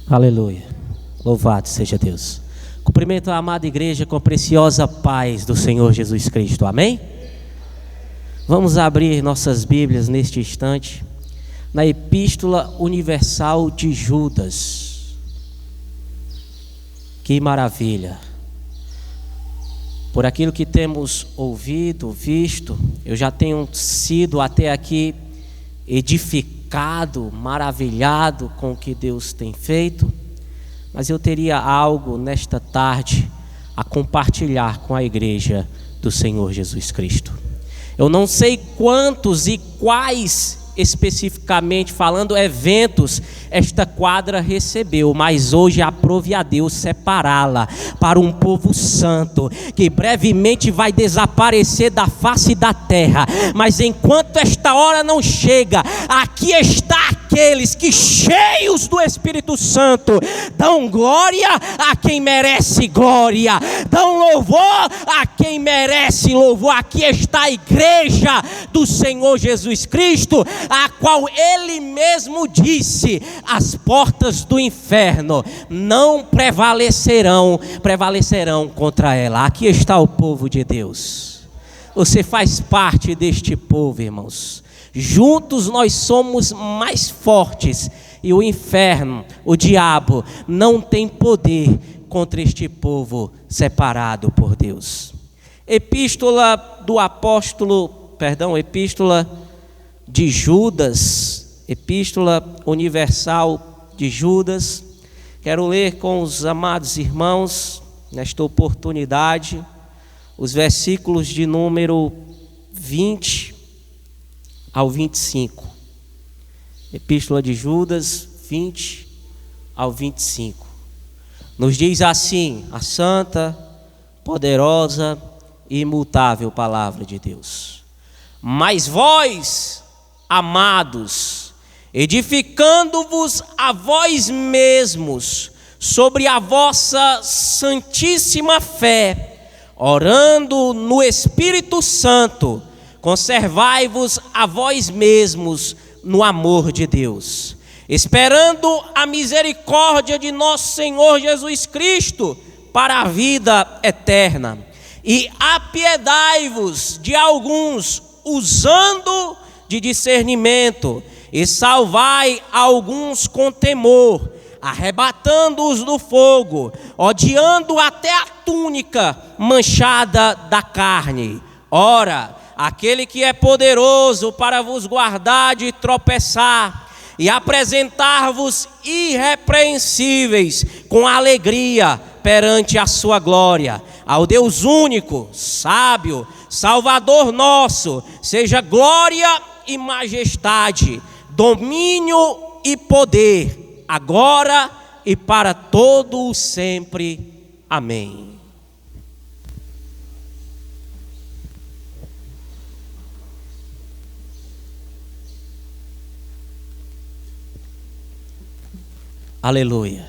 Aleluia. Louvado seja Deus. Cumprimento a amada igreja com a preciosa paz do Senhor Jesus Cristo. Amém? Vamos abrir nossas Bíblias neste instante na Epístola Universal de Judas. Que maravilha! Por aquilo que temos ouvido, visto, eu já tenho sido até aqui edificado, maravilhado com o que Deus tem feito, mas eu teria algo nesta tarde a compartilhar com a igreja do Senhor Jesus Cristo. Eu não sei quantos e quais especificamente falando eventos esta quadra recebeu, mas hoje aprove a Deus separá-la para um povo santo que brevemente vai desaparecer da face da terra. Mas enquanto esta hora não chega, aqui está aqueles que, cheios do Espírito Santo, dão glória a quem merece glória, dão louvor a quem merece louvor. Aqui está a igreja do Senhor Jesus Cristo, a qual Ele mesmo disse: as portas do inferno não prevalecerão contra ela. Aqui está o povo de Deus. Você faz parte deste povo, irmãos. Juntos nós somos mais fortes, e o inferno, o diabo, não tem poder contra este povo separado por Deus. Epístola de Judas, Epístola Universal de Judas. Quero ler com os amados irmãos, nesta oportunidade, os versículos de número 20 ao 25. Epístola de Judas, 20 ao 25. Nos diz assim a santa, poderosa e imutável palavra de Deus: mas vós, amados, edificando-vos a vós mesmos sobre a vossa santíssima fé, orando no Espírito Santo, conservai-vos a vós mesmos no amor de Deus, esperando a misericórdia de nosso Senhor Jesus Cristo para a vida eterna. E apiedai-vos de alguns, usando de discernimento, e salvai alguns com temor, arrebatando-os do fogo, odiando até a túnica manchada da carne. Ora, aquele que é poderoso para vos guardar de tropeçar e apresentar-vos irrepreensíveis com alegria perante a sua glória, ao Deus único, sábio, Salvador nosso, seja glória e majestade, domínio e poder, agora e para todo o sempre. Amém. Aleluia.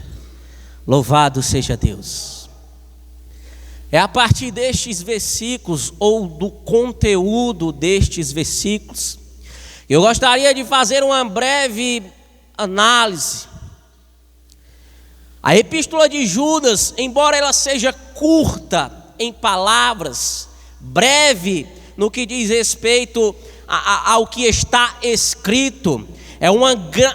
Louvado seja Deus. É a partir destes versículos, ou do conteúdo destes versículos, eu gostaria de fazer uma breve análise. A Epístola de Judas, embora ela seja curta em palavras, breve no que diz respeito ao que está escrito,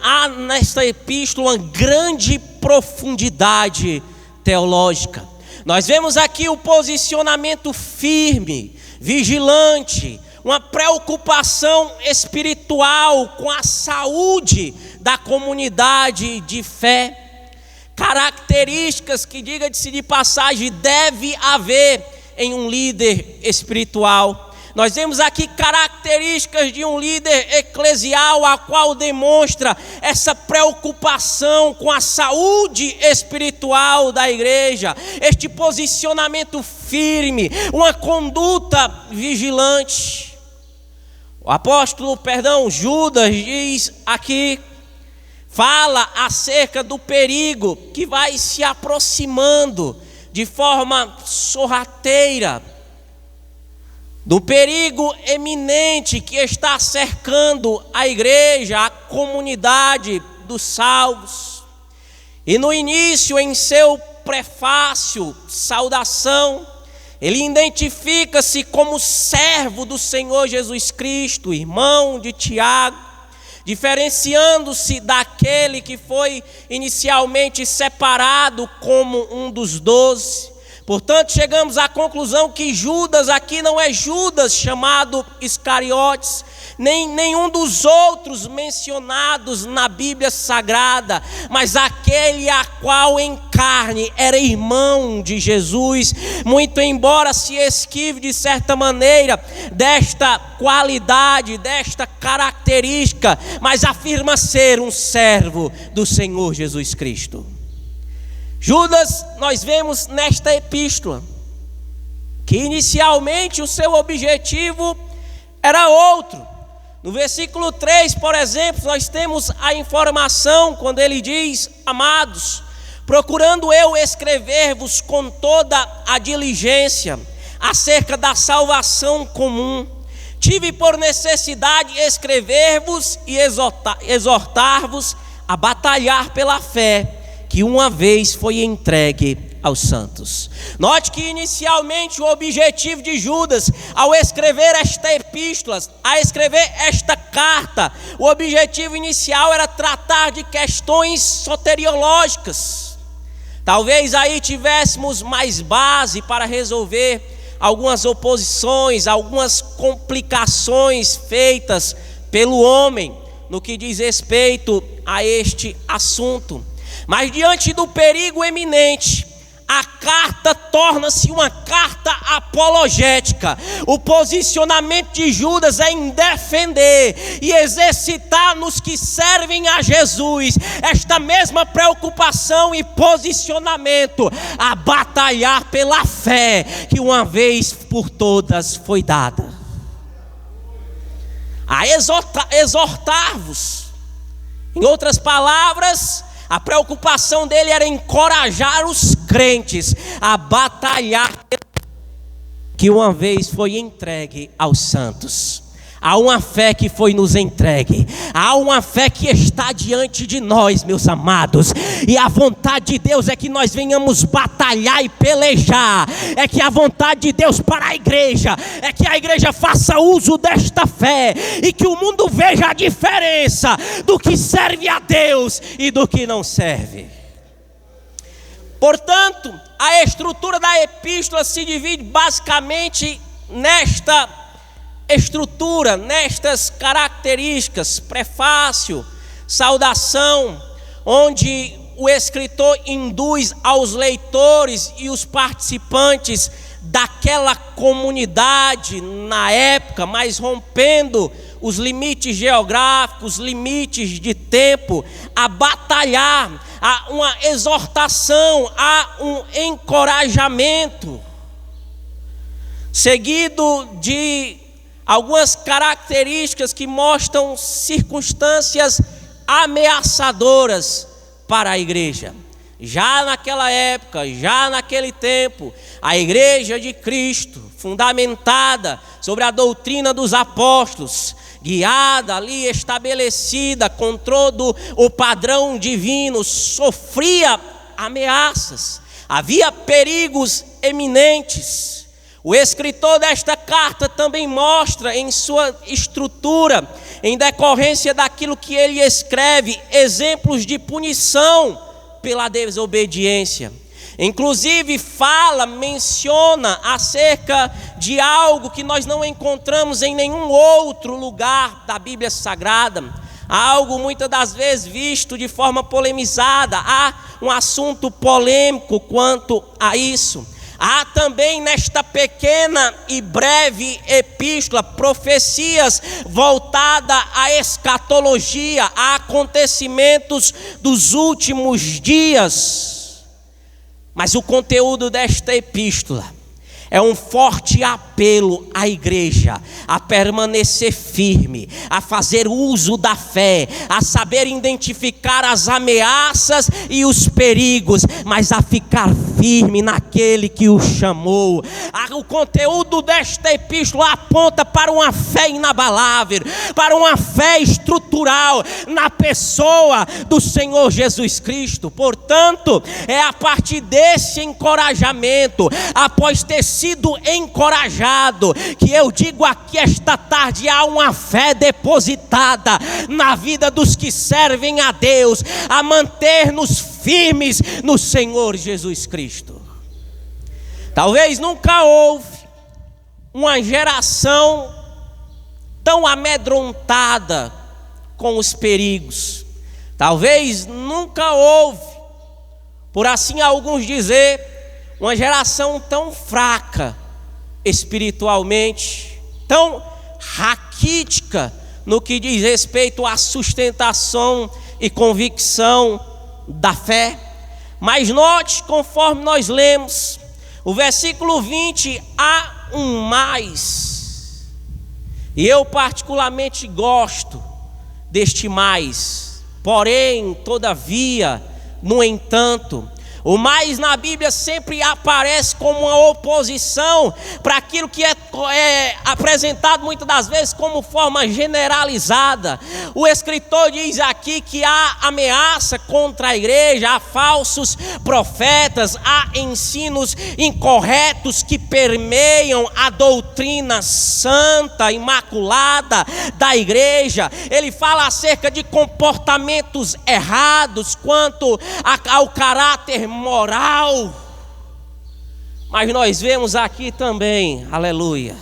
há nesta epístola uma grande profundidade teológica. Nós vemos aqui o posicionamento firme, vigilante, uma preocupação espiritual com a saúde da comunidade de fé, características que, diga-se de passagem, deve haver em um líder espiritual. Nós vemos aqui características de um líder eclesial, a qual demonstra essa preocupação com a saúde espiritual da igreja, este posicionamento firme, uma conduta vigilante. Judas diz aqui, fala acerca do perigo que vai se aproximando de forma sorrateira, do perigo eminente que está cercando a igreja, a comunidade dos salvos. E no início, em seu prefácio, saudação, ele identifica-se como servo do Senhor Jesus Cristo, irmão de Tiago, diferenciando-se daquele que foi inicialmente separado como um dos 12. Portanto, chegamos à conclusão que Judas aqui não é Judas chamado Iscariotes, nem nenhum dos outros mencionados na Bíblia Sagrada, mas aquele a qual em carne era irmão de Jesus, muito embora se esquive de certa maneira desta qualidade, desta característica, mas afirma ser um servo do Senhor Jesus Cristo. Judas, nós vemos nesta epístola, que inicialmente o seu objetivo era outro. No versículo 3, por exemplo, nós temos a informação quando ele diz: amados, procurando eu escrever-vos com toda a diligência acerca da salvação comum, tive por necessidade escrever-vos e exortar-vos a batalhar pela fé que uma vez foi entregue aos santos. Note que inicialmente o objetivo de Judas, ao escrever esta epístola, a escrever esta carta, o objetivo inicial era tratar de questões soteriológicas. Talvez aí tivéssemos mais base para resolver algumas oposições, algumas complicações feitas pelo homem no que diz respeito a este assunto. Mas diante do perigo eminente, a carta torna-se uma carta apologética. O posicionamento de Judas é em defender e exercitar nos que servem a Jesus esta mesma preocupação e posicionamento, a batalhar pela fé que uma vez por todas foi dada, a exortar-vos. Em outras palavras, a preocupação dele era encorajar os crentes a batalhar que uma vez foi entregue aos santos. Há uma fé que foi nos entregue, há uma fé que está diante de nós, meus amados, e a vontade de Deus é que nós venhamos batalhar e pelejar, é que a vontade de Deus para a igreja, é que a igreja faça uso desta fé, e que o mundo veja a diferença do que serve a Deus e do que não serve. Portanto, a estrutura da epístola se divide basicamente nesta estrutura, nestas características: prefácio, saudação, onde o escritor induz aos leitores e os participantes daquela comunidade na época, mas rompendo os limites geográficos, limites de tempo, a batalhar, a uma exortação, a um encorajamento, seguido de algumas características que mostram circunstâncias ameaçadoras para a igreja. Já naquela época, já naquele tempo, a igreja de Cristo, fundamentada sobre a doutrina dos apóstolos, guiada ali, estabelecida com todo o padrão divino, sofria ameaças, havia perigos eminentes. O escritor desta carta também mostra em sua estrutura, em decorrência daquilo que ele escreve, exemplos de punição pela desobediência. Inclusive menciona acerca de algo que nós não encontramos em nenhum outro lugar da Bíblia Sagrada. Algo muitas das vezes visto de forma polemizada. Há um assunto polêmico quanto a isso. Há também nesta pequena e breve epístola profecias voltadas à escatologia, a acontecimentos dos últimos dias. Mas o conteúdo desta epístola é um forte apelo apelo à igreja a permanecer firme, a fazer uso da fé, a saber identificar as ameaças e os perigos, mas a ficar firme naquele que o chamou. O conteúdo desta epístola aponta para uma fé inabalável, para uma fé estrutural na pessoa do Senhor Jesus Cristo. Portanto, é a partir desse encorajamento, após ter sido encorajado, que eu digo aqui esta tarde: há uma fé depositada na vida dos que servem a Deus, a manter-nos firmes no Senhor Jesus Cristo. Talvez nunca houve uma geração tão amedrontada com os perigos. Talvez nunca houve, por assim alguns dizer, uma geração tão fraca espiritualmente, tão raquítica no que diz respeito à sustentação e convicção da fé. Mas note, conforme nós lemos o versículo 20, há um mais, e eu particularmente gosto deste mais. Porém, todavia, no entanto, o mais na Bíblia sempre aparece como uma oposição para aquilo que é apresentado muitas das vezes como forma generalizada. O escritor diz aqui que há ameaça contra a igreja, há falsos profetas, há ensinos incorretos que permeiam a doutrina santa, imaculada da igreja. Ele fala acerca de comportamentos errados quanto ao caráter moral. Mas nós vemos aqui também, aleluia,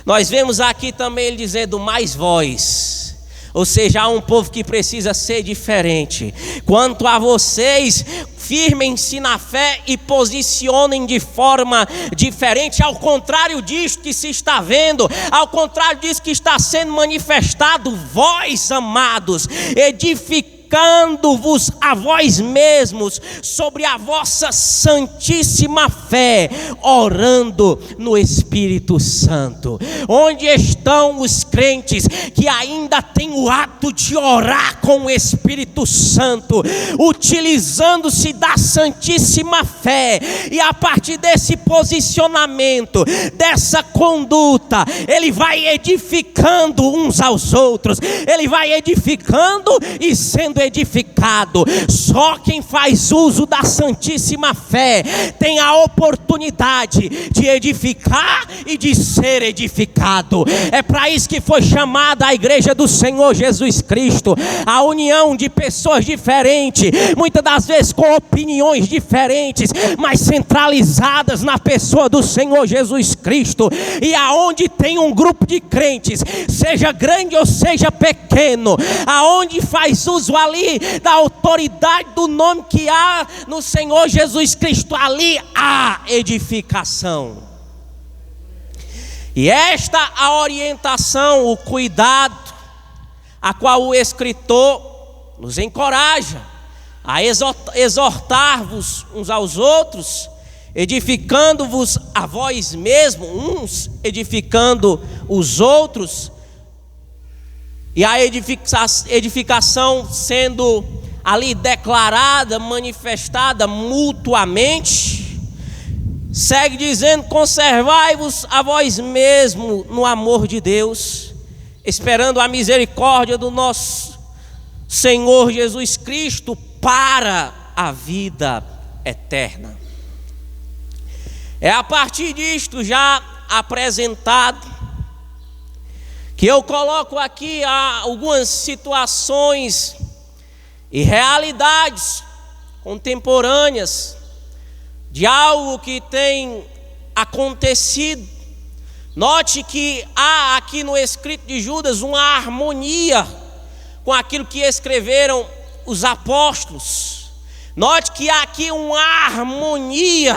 nós vemos aqui também ele dizendo mais vós, ou seja, há um povo que precisa ser diferente. Quanto a vocês, firmem-se na fé e posicionem de forma diferente, ao contrário disso que se está vendo, ao contrário disso que está sendo manifestado. Vós, amados, edificando-vos a vós mesmos sobre a vossa santíssima fé, orando no Espírito Santo. Onde estão os crentes que ainda têm o ato de orar com o Espírito Santo, utilizando-se da santíssima fé, e a partir desse posicionamento, dessa conduta, ele vai edificando uns aos outros, ele vai edificando e sendo edificado. Só quem faz uso da santíssima fé tem a oportunidade de edificar e de ser edificado. É para isso que foi chamada a igreja do Senhor Jesus Cristo, a união de pessoas diferentes, muitas das vezes com opiniões diferentes, mas centralizadas na pessoa do Senhor Jesus Cristo. E aonde tem um grupo de crentes, seja grande ou seja pequeno, aonde faz uso ali da autoridade do nome que há no Senhor Jesus Cristo, ali há edificação. E esta a orientação, o cuidado, a qual o escritor nos encoraja a exortar-vos uns aos outros, edificando-vos a vós mesmos, uns edificando os outros, e a edificação sendo ali declarada, manifestada mutuamente. Segue dizendo: conservai-vos a vós mesmos no amor de Deus, esperando a misericórdia do nosso Senhor Jesus Cristo para a vida eterna. É a partir disto já apresentado que eu coloco aqui algumas situações e realidades contemporâneas de algo que tem acontecido. Note que há aqui no escrito de Judas uma harmonia com aquilo que escreveram os apóstolos. Note que há aqui uma harmonia,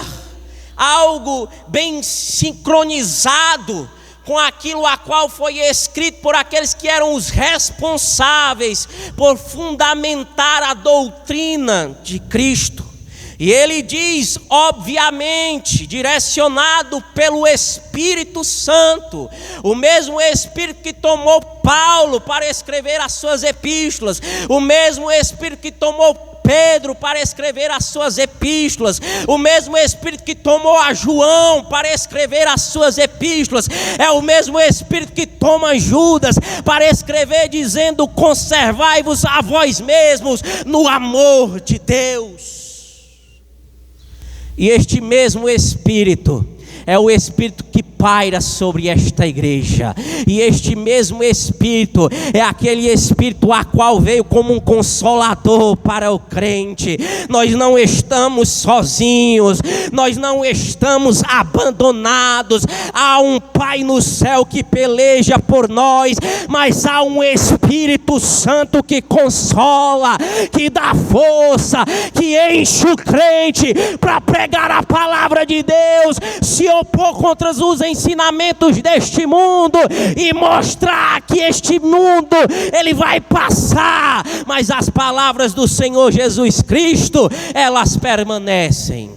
algo bem sincronizado com aquilo a qual foi escrito por aqueles que eram os responsáveis por fundamentar a doutrina de Cristo. E ele diz, obviamente, direcionado pelo Espírito Santo, o mesmo Espírito que tomou Paulo para escrever as suas epístolas, o mesmo Espírito que tomou Pedro para escrever as suas epístolas, o mesmo Espírito que tomou a João para escrever as suas epístolas, é o mesmo Espírito que toma Judas para escrever dizendo: conservai-vos a vós mesmos no amor de Deus. E este mesmo Espírito é o Espírito que paira sobre esta igreja. E este mesmo Espírito é aquele Espírito a qual veio como um consolador para o crente. Nós não estamos sozinhos, nós não estamos abandonados. Há um Pai no céu que peleja por nós, mas há um Espírito Santo que consola, que dá força, que enche o crente para pregar a palavra de Deus, se opor contra os ensinamentos deste mundo e mostrar que este mundo ele vai passar, mas as palavras do Senhor Jesus Cristo, elas permanecem.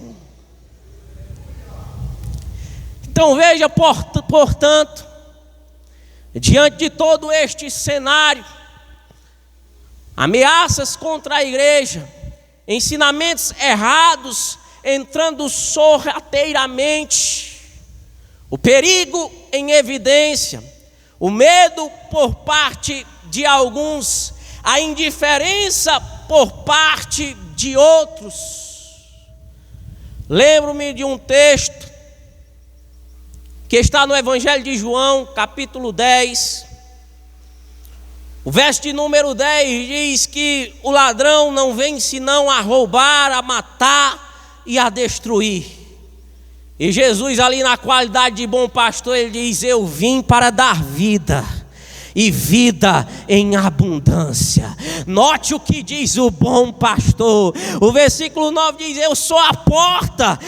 Então veja, portanto, diante de todo este cenário, ameaças contra a igreja, ensinamentos errados entrando sorrateiramente, o perigo em evidência, o medo por parte de alguns, a indiferença por parte de outros. Lembro-me de um texto que está no Evangelho de João, capítulo 10. O verso de número 10 diz que o ladrão não vem senão a roubar, a matar e a destruir. E Jesus, ali na qualidade de bom pastor, ele diz: eu vim para dar vida, e vida em abundância. Note o que diz o bom pastor. O versículo 9 diz: eu sou a porta,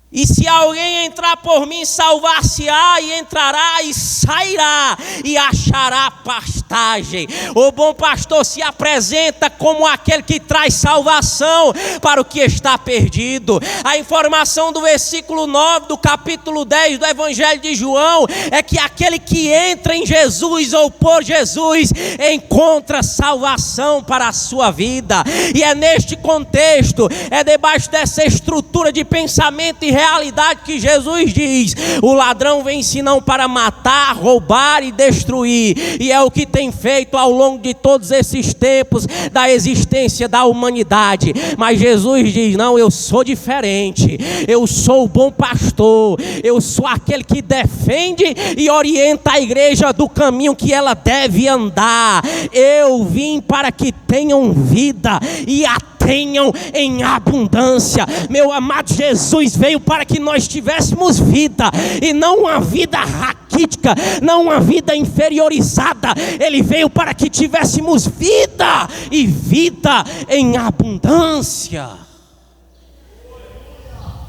e se alguém entrar por mim, salvar-se-á, e entrará e sairá, e achará pastagem. O bom pastor se apresenta como aquele que traz salvação para o que está perdido. A informação do versículo 9 do capítulo 10 do Evangelho de João é que aquele que entra em Jesus ou por Jesus encontra salvação para a sua vida. E é neste contexto, é debaixo dessa estrutura de pensamento e realidade que Jesus diz: o ladrão vem senão para matar, roubar e destruir. E é o que tem feito ao longo de todos esses tempos da existência da humanidade. Mas Jesus diz: não, eu sou diferente, eu sou o bom pastor, eu sou aquele que defende e orienta a igreja do caminho que ela deve andar. Eu vim para que tenham vida e a tenham em abundância. Meu amado, Jesus veio para que nós tivéssemos vida, e não uma vida raquítica, não uma vida inferiorizada. Ele veio para que tivéssemos vida, e vida em abundância.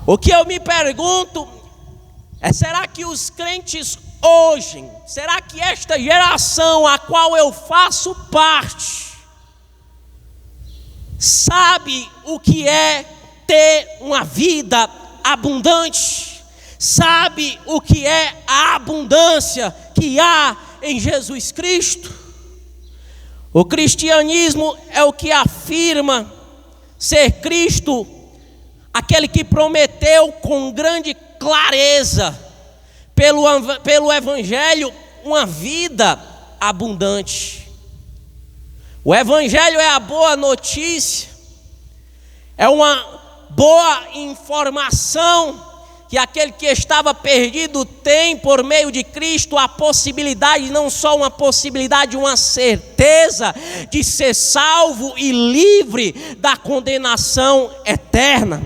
O que eu me pergunto é: será que os crentes hoje, será que esta geração a qual eu faço parte, sabe o que é ter uma vida abundante? Sabe o que é a abundância que há em Jesus Cristo? O cristianismo é o que afirma ser Cristo, aquele que prometeu com grande clareza, pelo Evangelho, uma vida abundante. O Evangelho é a boa notícia, é uma boa informação que aquele que estava perdido tem por meio de Cristo a possibilidade, não só uma possibilidade, uma certeza de ser salvo e livre da condenação eterna.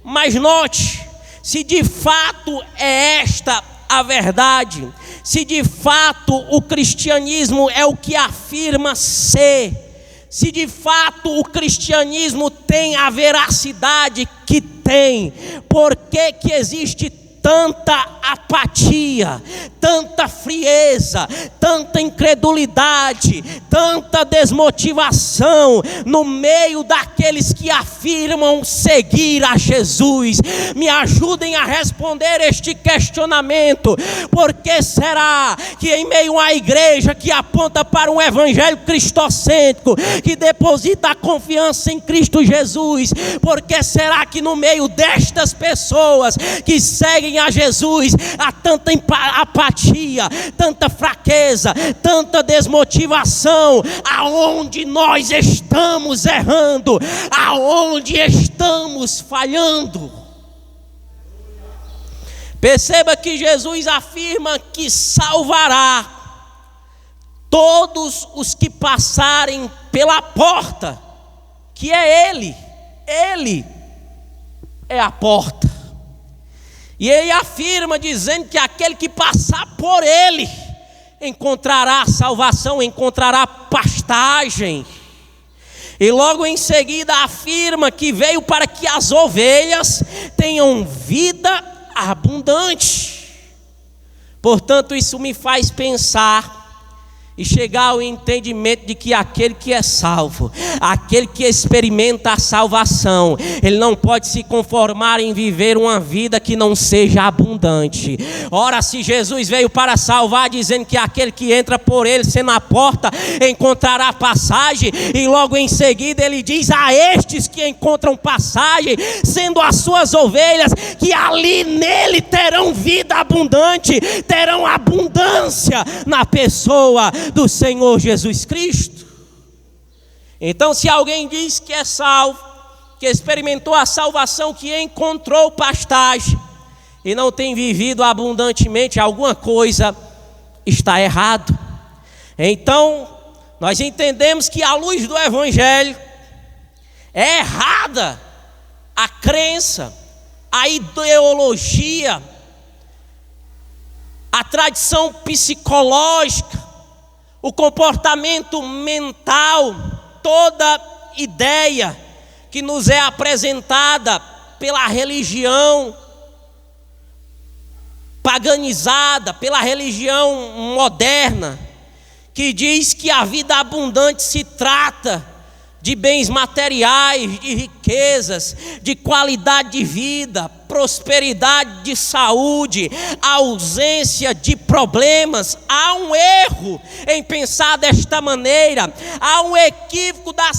Mas note, se de fato é esta a verdade, se de fato o cristianismo é o que afirma ser, se de fato o cristianismo tem a veracidade que tem, por que existe tanta apatia, tanta frieza, tanta incredulidade, tanta desmotivação no meio daqueles que afirmam seguir a Jesus? Me ajudem a responder este questionamento. Por que será que em meio à igreja que aponta para um evangelho cristocêntrico, que deposita a confiança em Cristo Jesus, por que será que no meio destas pessoas que seguem a Jesus há tanta apatia, tanta fraqueza, tanta desmotivação? Aonde nós estamos errando? Aonde estamos falhando? Perceba que Jesus afirma que salvará todos os que passarem pela porta, que é Ele é a porta. E Ele afirma dizendo que aquele que passar por Ele encontrará salvação, encontrará pastagem. E logo em seguida afirma que veio para que as ovelhas tenham vida abundante. Portanto, isso me faz pensar e chegar ao entendimento de que aquele que é salvo, aquele que experimenta a salvação, ele não pode se conformar em viver uma vida que não seja abundante. Ora, se Jesus veio para salvar, dizendo que aquele que entra por ele, sendo a porta, encontrará passagem, e logo em seguida ele diz a estes que encontram passagem, sendo as suas ovelhas, que ali nele terão vida abundante, terão abundância na pessoa do Senhor Jesus Cristo. Então, se alguém diz que é salvo, que experimentou a salvação, que encontrou pastagem e não tem vivido abundantemente, alguma coisa está errado. Então, nós entendemos que à luz do Evangelho é errada a crença, a ideologia, a tradição psicológica, o comportamento mental, toda ideia que nos é apresentada pela religião paganizada, pela religião moderna, que diz que a vida abundante se trata de bens materiais, de riquezas, de qualidade de vida, prosperidade de saúde, ausência de problemas. Há um erro em pensar desta maneira, há um equívoco da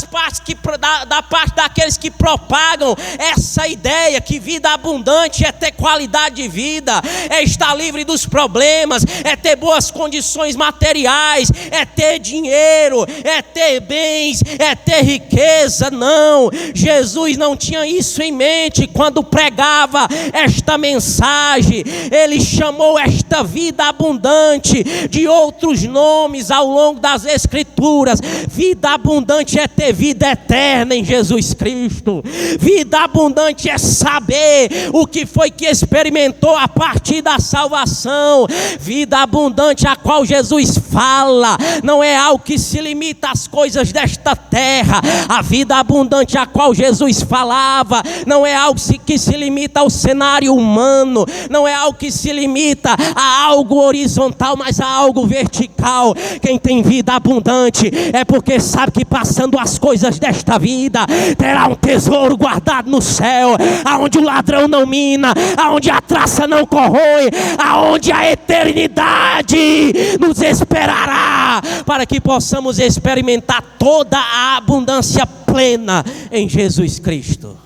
parte daqueles que propagam essa ideia que vida abundante é ter qualidade de vida, é estar livre dos problemas, é ter boas condições materiais, é ter dinheiro, é ter bens, é ter riqueza. Não, Jesus não tinha isso em mente quando pregava esta mensagem. Ele chamou esta vida abundante de outros nomes ao longo das Escrituras. Vida abundante é ter vida eterna em Jesus Cristo. Vida abundante é saber o que foi que experimentou a partir da salvação. Vida abundante a qual Jesus fala não é algo que se limita às coisas desta terra. A vida abundante a qual Jesus falava não é algo que se limita ao cenário humano, não é algo que se limita a algo horizontal, mas a algo vertical. Quem tem vida abundante é porque sabe que passando as coisas desta vida terá um tesouro guardado no céu, aonde o ladrão não mina, aonde a traça não corrói, aonde a eternidade nos esperará, para que possamos experimentar toda a abundância plena em Jesus Cristo.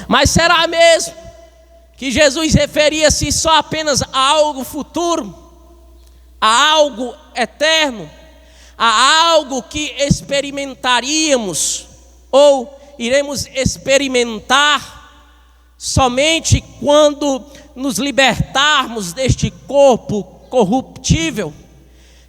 Mas será mesmo que Jesus referia-se só apenas a algo futuro, a algo eterno, a algo que experimentaríamos ou iremos experimentar somente quando nos libertarmos deste corpo corruptível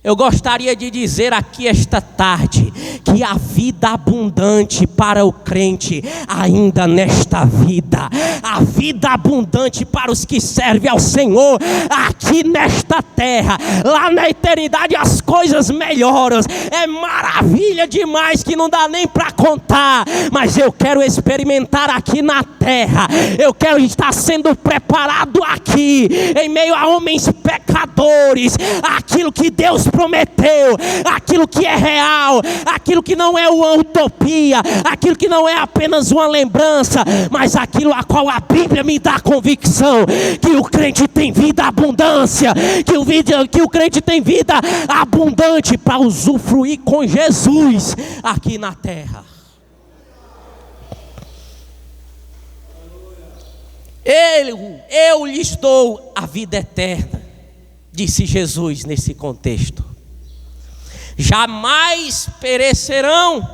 Eu gostaria de dizer aqui esta tarde que a vida abundante para o crente ainda nesta vida, a vida abundante para os que servem ao Senhor aqui nesta terra, lá na eternidade as coisas melhoram, é maravilha demais que não dá nem para contar, mas eu quero experimentar aqui na terra, eu quero estar sendo preparado aqui, em meio a homens pecadores, aquilo que Deus prometeu, aquilo que é real, aquilo que não é uma utopia, aquilo que não é apenas uma lembrança, mas aquilo a qual a Bíblia me dá convicção, que o crente tem vida abundância, que o crente tem vida abundante para usufruir com Jesus aqui na terra. Eu lhes dou a vida eterna, disse Jesus nesse contexto. Jamais perecerão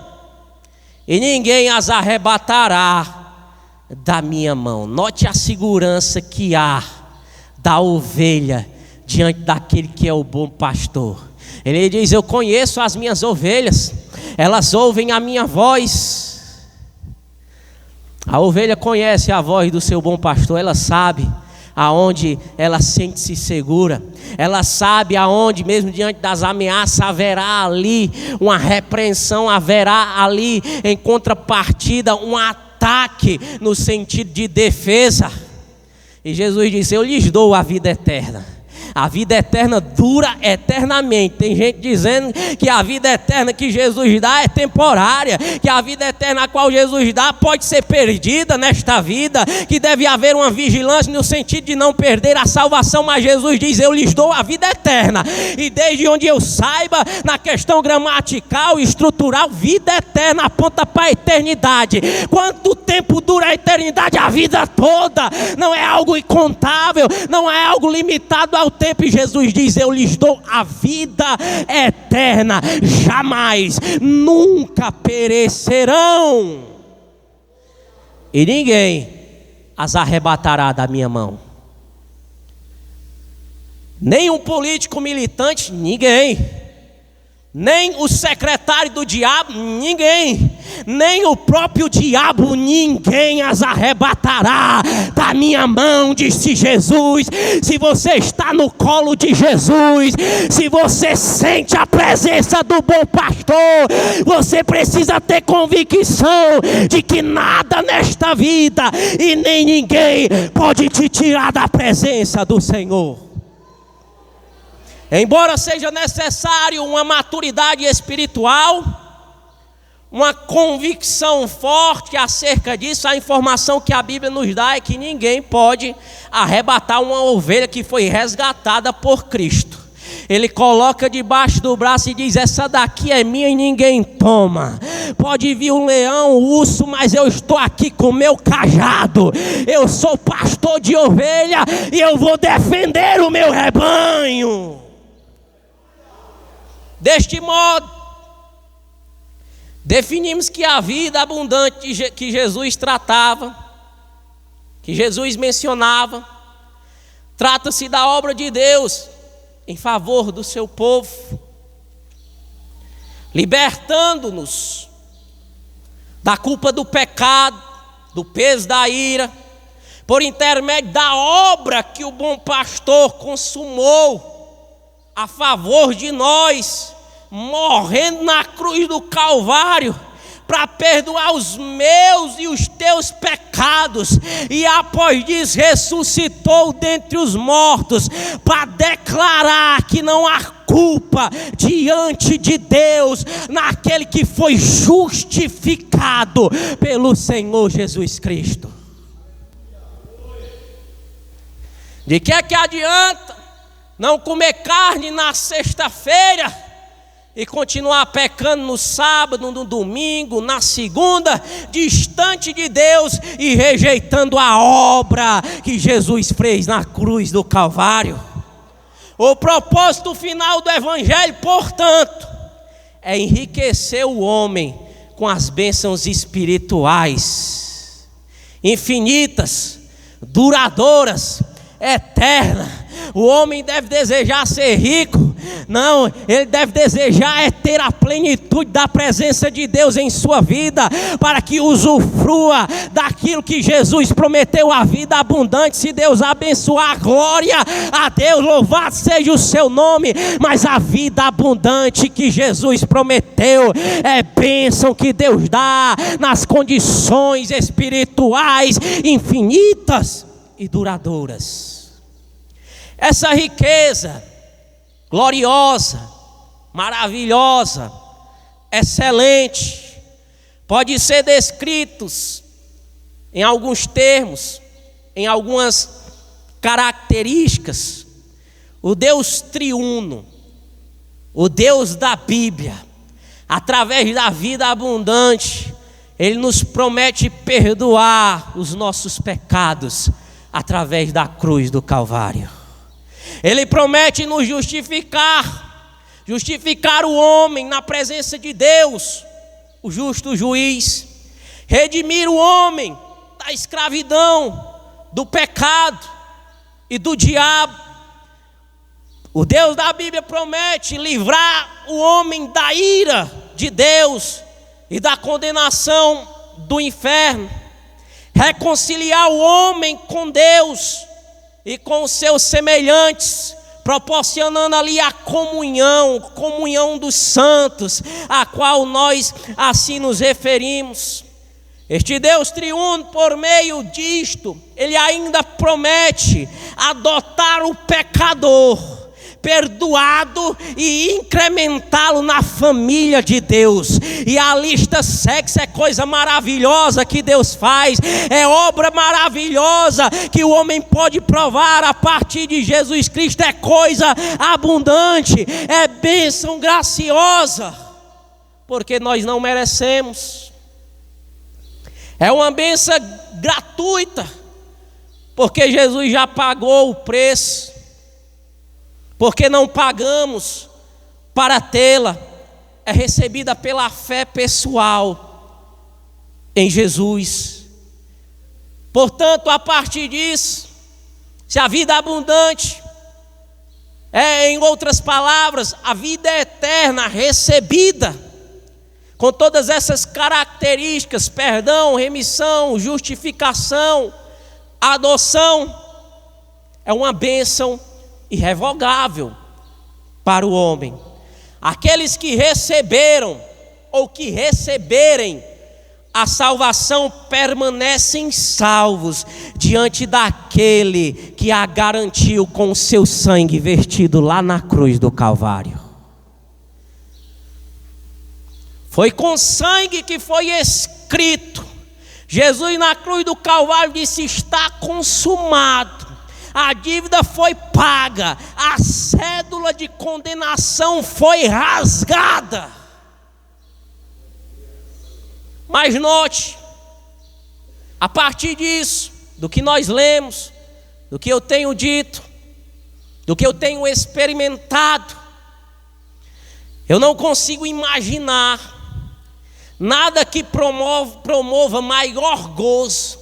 e ninguém as arrebatará da minha mão. Note a segurança que há da ovelha diante daquele que é o bom pastor. Ele diz: eu conheço as minhas ovelhas, elas ouvem a minha voz. A ovelha conhece a voz do seu bom pastor, ela sabe aonde ela sente-se segura, ela sabe aonde, mesmo diante das ameaças, haverá ali uma repreensão, haverá ali em contrapartida um ataque no sentido de defesa. E Jesus disse: eu lhes dou a vida eterna. A vida eterna dura eternamente. Tem gente dizendo que a vida eterna que Jesus dá é temporária, que a vida eterna a qual Jesus dá pode ser perdida nesta vida, que deve haver uma vigilância no sentido de não perder a salvação, mas Jesus diz: eu lhes dou a vida eterna. E desde onde eu saiba, na questão gramatical e estrutural, vida eterna aponta para a eternidade. Quanto tempo dura a eternidade? A vida toda. Não é algo incontável, não é algo limitado ao tempo. E Jesus diz: eu lhes dou a vida eterna, jamais, nunca perecerão, e ninguém as arrebatará da minha mão. Nem um político militante, ninguém. Nem o secretário do diabo, ninguém. Nem o próprio diabo, ninguém as arrebatará da minha mão, disse Jesus. Se você está no colo de Jesus, se você sente a presença do bom pastor, você precisa ter convicção de que nada nesta vida e nem ninguém pode te tirar da presença do Senhor. Embora seja necessário uma maturidade espiritual, uma convicção forte acerca disso, a informação que a Bíblia nos dá é que ninguém pode arrebatar uma ovelha que foi resgatada por Cristo. Ele coloca debaixo do braço e diz: essa daqui é minha e ninguém toma. Pode vir um leão, um urso, mas eu estou aqui com o meu cajado. Eu sou pastor de ovelha e eu vou defender o meu rebanho. Deste modo, definimos que a vida abundante que Jesus tratava, que Jesus mencionava, trata-se da obra de Deus em favor do seu povo, libertando-nos da culpa do pecado, do peso da ira, por intermédio da obra que o bom pastor consumou a favor de nós, morrendo na cruz do Calvário, para perdoar os meus e os teus pecados, e após isso ressuscitou dentre os mortos, para declarar que não há culpa diante de Deus, naquele que foi justificado pelo Senhor Jesus Cristo. De que adianta não comer carne na sexta-feira e continuar pecando no sábado, no domingo, na segunda, distante de Deus e rejeitando a obra que Jesus fez na cruz do Calvário? O propósito final do Evangelho, portanto, é enriquecer o homem com as bênçãos espirituais, infinitas, duradouras, eternas. O homem deve desejar ser rico, Não, ele deve desejar é ter a plenitude da presença de Deus em sua vida, para que usufrua daquilo que Jesus prometeu, a vida abundante. Se Deus abençoar, glória a Deus, louvado seja o seu nome. Mas a vida abundante que Jesus prometeu é bênção que Deus dá nas condições espirituais infinitas e duradouras. Essa riqueza gloriosa, maravilhosa, excelente, pode ser descritos em alguns termos, em algumas características. O Deus triuno, o Deus da Bíblia, através da vida abundante, Ele nos promete perdoar os nossos pecados através da cruz do Calvário. Ele promete nos justificar o homem na presença de Deus, o justo juiz, redimir o homem da escravidão, do pecado e do diabo. O Deus da Bíblia promete livrar o homem da ira de Deus e da condenação do inferno, reconciliar o homem com Deus e com os seus semelhantes, proporcionando ali a comunhão dos santos, a qual nós assim nos referimos. Este Deus triuno, por meio disto, Ele ainda promete adotar o pecador, perdoado, e incrementá-lo na família de Deus. E a lista segue. É coisa maravilhosa que Deus faz, é obra maravilhosa que o homem pode provar a partir de Jesus Cristo. É coisa abundante, é bênção graciosa, porque nós não merecemos. É uma bênção gratuita, porque Jesus já pagou o preço. Porque não pagamos para tê-la, é recebida pela fé pessoal em Jesus. Portanto, a partir disso, se a vida abundante em outras palavras, a vida eterna recebida, com todas essas características: perdão, remissão, justificação, adoção, é uma bênção irrevogável para o homem. Aqueles que receberam ou que receberem a salvação permanecem salvos diante daquele que a garantiu com o seu sangue vertido lá na cruz do Calvário. Foi com sangue que foi escrito. Jesus na cruz do Calvário disse: está consumado. A dívida foi paga, a cédula de condenação foi rasgada. Mas note, a partir disso, do que nós lemos, do que eu tenho dito, do que eu tenho experimentado, eu não consigo imaginar nada que promova maior gozo,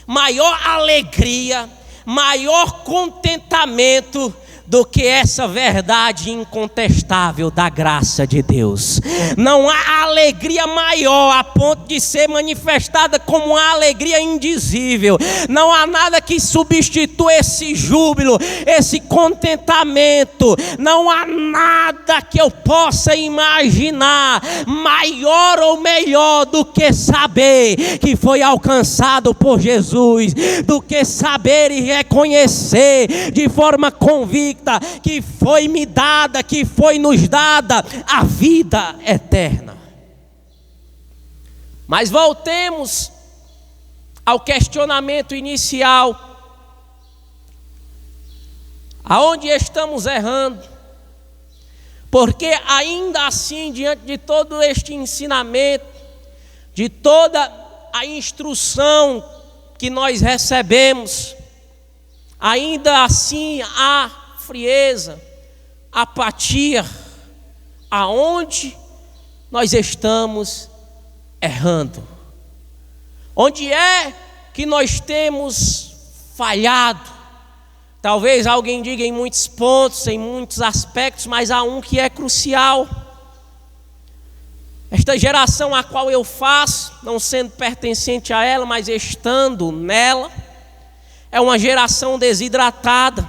maior alegria, maior contentamento do que essa verdade incontestável da graça de Deus. Não há alegria maior a ponto de ser manifestada como uma alegria indizível. Não há nada que substitua esse júbilo, esse contentamento. Não há nada que eu possa imaginar maior ou melhor do que saber que foi alcançado por Jesus, do que saber e reconhecer de forma convicta que foi me dada, que foi nos dada a vida eterna. Mas voltemos ao questionamento inicial: aonde estamos errando? Porque ainda assim, diante de todo este ensinamento, de toda a instrução que nós recebemos, ainda assim há frieza, apatia. Aonde nós estamos errando? Onde é que nós temos falhado? Talvez alguém diga em muitos pontos, em muitos aspectos, mas há um que é crucial. Esta geração a qual eu faço, não sendo pertencente a ela, mas estando nela, é uma geração desidratada,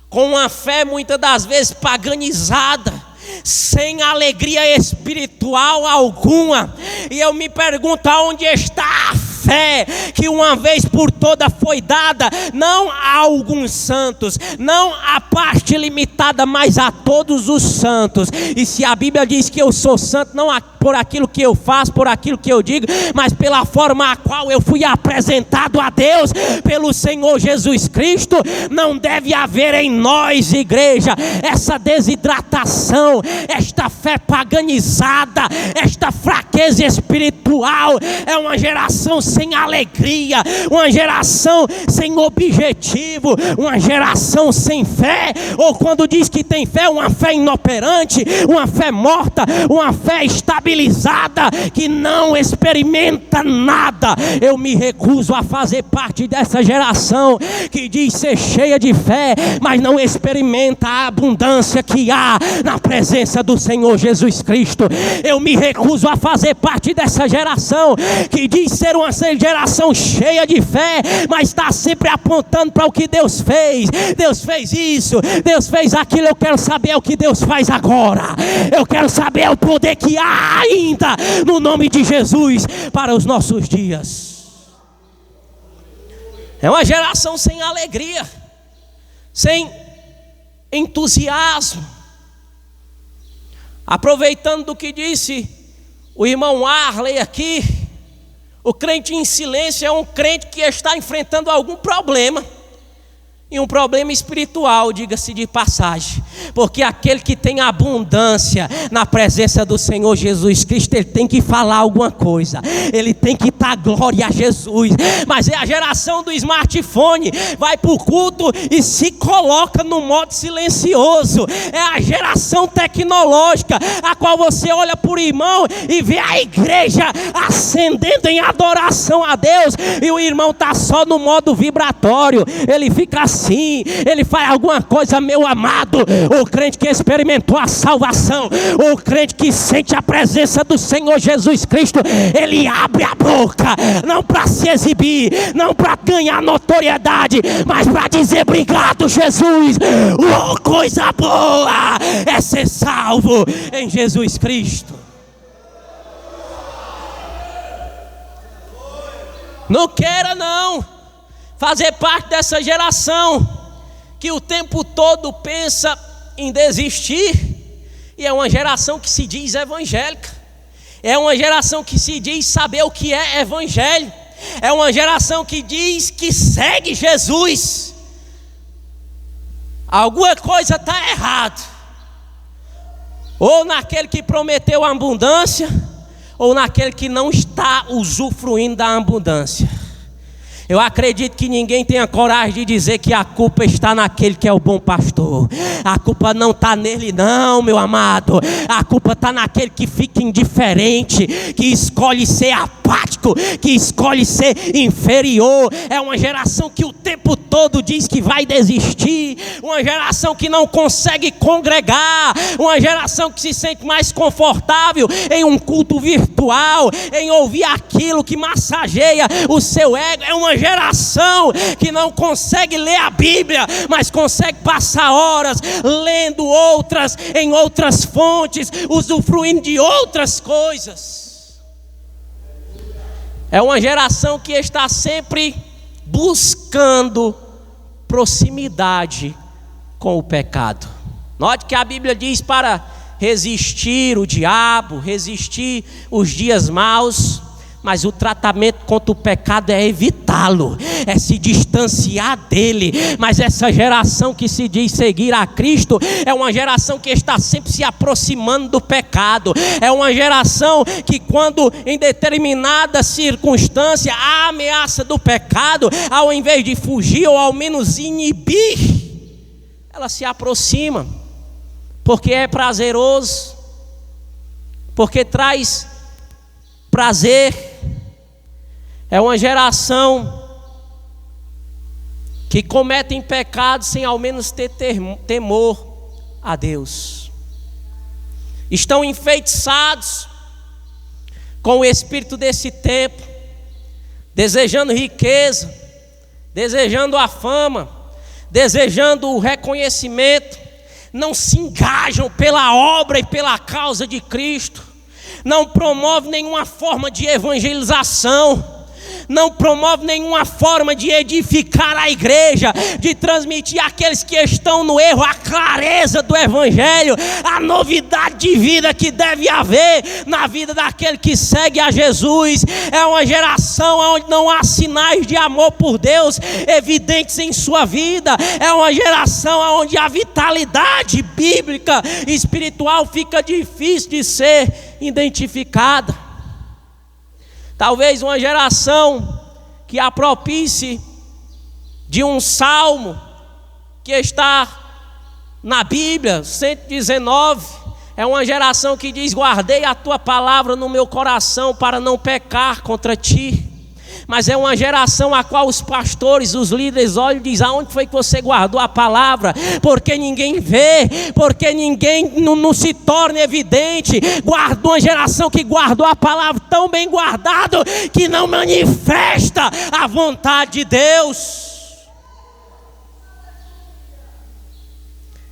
com uma fé muitas das vezes paganizada, sem alegria espiritual alguma. E eu me pergunto, aonde está a fé que uma vez por toda foi dada, não a alguns santos, não a parte limitada, mas a todos os santos? E se a Bíblia diz que eu sou santo, não por aquilo que eu faço, por aquilo que eu digo, mas pela forma a qual eu fui apresentado a Deus pelo Senhor Jesus Cristo, não deve haver em nós, igreja, essa desidratação, esta fé paganizada, esta fraqueza espiritual. É uma geração sem alegria, uma geração sem objetivo, uma geração sem fé, ou quando diz que tem fé, uma fé inoperante, uma fé morta, uma fé estabilizada, que não experimenta nada. Eu me recuso a fazer parte dessa geração que diz ser cheia de fé, mas não experimenta a abundância que há na presença do Senhor Jesus Cristo. Eu me recuso a fazer parte dessa geração que diz ser uma geração cheia de fé, mas está sempre apontando para o que Deus fez. Deus fez isso, Deus fez aquilo. Eu quero saber o que Deus faz agora. Eu quero saber o poder que há ainda no nome de Jesus para os nossos dias. É uma geração sem alegria, sem entusiasmo. Aproveitando do que disse o irmão Arley aqui, o crente em silêncio é um crente que está enfrentando algum problema, e um problema espiritual, diga-se de passagem, porque aquele que tem abundância na presença do Senhor Jesus Cristo, ele tem que falar alguma coisa, ele tem que dar glória a Jesus. Mas é a geração do smartphone, vai para o culto e se coloca no modo silencioso. É a geração tecnológica, a qual você olha por irmão e vê a igreja ascendendo em adoração a Deus, e o irmão está só no modo vibratório, ele fica assim, ele faz alguma coisa. Meu amado, o crente que experimentou a salvação, o crente que sente a presença do Senhor Jesus Cristo, ele abre a boca, não para se exibir, não para ganhar notoriedade, mas para dizer: obrigado, Jesus. Oh, coisa boa é ser salvo em Jesus Cristo. Não queira não fazer parte dessa geração que o tempo todo pensa em desistir. E é uma geração que se diz evangélica, é uma geração que se diz saber o que é evangelho, é uma geração que diz que segue Jesus. Alguma coisa está errada, ou naquele que prometeu a abundância, ou naquele que não está usufruindo da abundância. Eu acredito que ninguém tenha coragem de dizer que a culpa está naquele que é o bom pastor. A culpa não está nele não, meu amado. A culpa está naquele que fica indiferente, que escolhe ser apático, que escolhe ser inferior. É uma geração que o tempo todo diz que vai desistir, uma geração que não consegue congregar, uma geração que se sente mais confortável em um culto virtual, em ouvir aquilo que massageia o seu ego. É uma geração que não consegue ler a Bíblia, mas consegue passar horas lendo outras, em outras fontes, usufruindo de outras coisas. É uma geração que está sempre buscando proximidade com o pecado. Note que a Bíblia diz para resistir o diabo, resistir os dias maus, mas o tratamento contra o pecado é evitá-lo, é se distanciar dele. Mas essa geração que se diz seguir a Cristo é uma geração que está sempre se aproximando do pecado. É uma geração que, quando em determinada circunstância há ameaça do pecado, ao invés de fugir ou ao menos inibir, ela se aproxima, porque é prazeroso, porque traz prazer. É uma geração que cometem pecados sem ao menos ter temor a Deus. Estão enfeitiçados com o espírito desse tempo, desejando riqueza, desejando a fama, desejando o reconhecimento, não se engajam pela obra e pela causa de Cristo, não promovem nenhuma forma de evangelização, não promove nenhuma forma de edificar a igreja, de transmitir àqueles que estão no erro a clareza do evangelho, a novidade de vida que deve haver na vida daquele que segue a Jesus. É uma geração onde não há sinais de amor por Deus evidentes em sua vida. É uma geração onde a vitalidade bíblica e espiritual fica difícil de ser identificada. Talvez uma geração que apropicie de um salmo que está na Bíblia, 119, é uma geração que diz: guardei a tua palavra no meu coração para não pecar contra ti. Mas é uma geração a qual os pastores, os líderes olham e dizem: aonde foi que você guardou a palavra? Porque ninguém vê, porque ninguém não se torna evidente. Guardou uma geração que guardou a palavra tão bem guardado que não manifesta a vontade de Deus.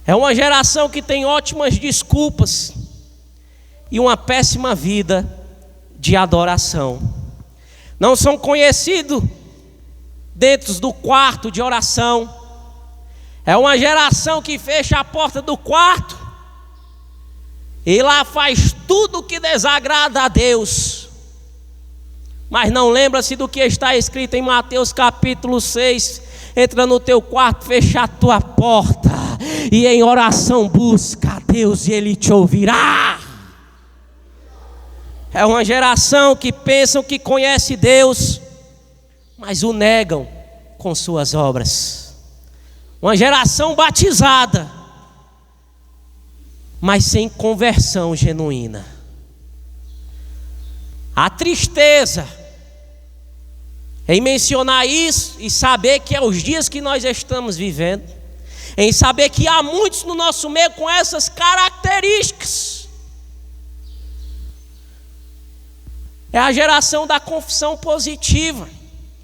É uma geração que tem ótimas desculpas e uma péssima vida de adoração. Não são conhecidos dentro do quarto de oração. É uma geração que fecha a porta do quarto e lá faz tudo o que desagrada a Deus, mas não lembra-se do que está escrito em Mateus capítulo 6. Entra no teu quarto, fecha a tua porta e em oração busca a Deus e Ele te ouvirá. É uma geração que pensam que conhece Deus, mas o negam com suas obras. Uma geração batizada, mas sem conversão genuína. A tristeza em mencionar isso e saber que é os dias que nós estamos vivendo, em saber que há muitos no nosso meio com essas características. É a geração da confissão positiva,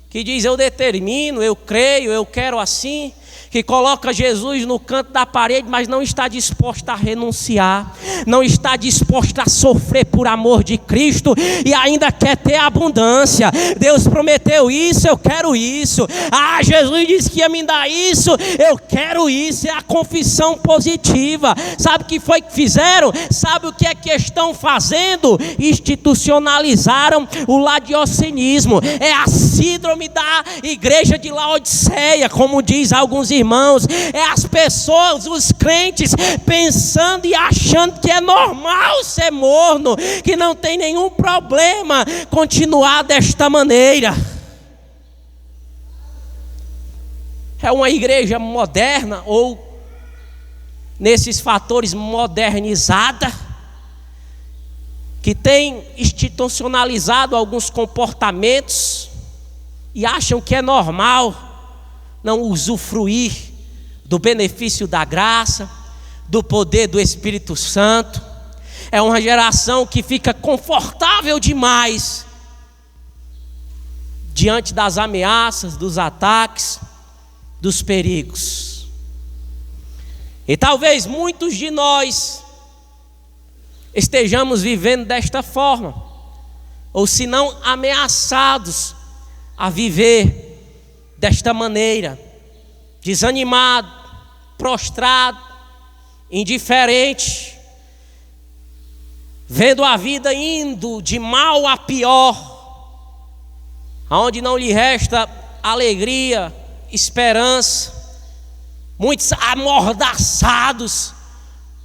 que diz: eu determino, eu creio, eu quero assim, que coloca Jesus no canto da parede, mas não está disposta a renunciar, não está disposta a sofrer por amor de Cristo e ainda quer ter abundância. Deus prometeu isso, eu quero isso. Jesus disse que ia me dar isso, eu quero isso. É a confissão positiva. Sabe o que foi que fizeram? Sabe o que é que estão fazendo? Institucionalizaram o laodicianismo. É a síndrome da igreja de Laodiceia, como diz alguns irmãos. É as pessoas, os crentes, pensando e achando que é normal ser morno, que não tem nenhum problema continuar desta maneira. É uma igreja moderna, ou nesses fatores modernizada, que tem institucionalizado alguns comportamentos e acham que é normal não usufruir do benefício da graça, do poder do Espírito Santo. É uma geração que fica confortável demais diante das ameaças, dos ataques, dos perigos. E talvez muitos de nós estejamos vivendo desta forma, ou se não ameaçados a viver desta maneira, desanimado, prostrado, indiferente, vendo a vida indo de mal a pior, aonde não lhe resta alegria, esperança, muitos amordaçados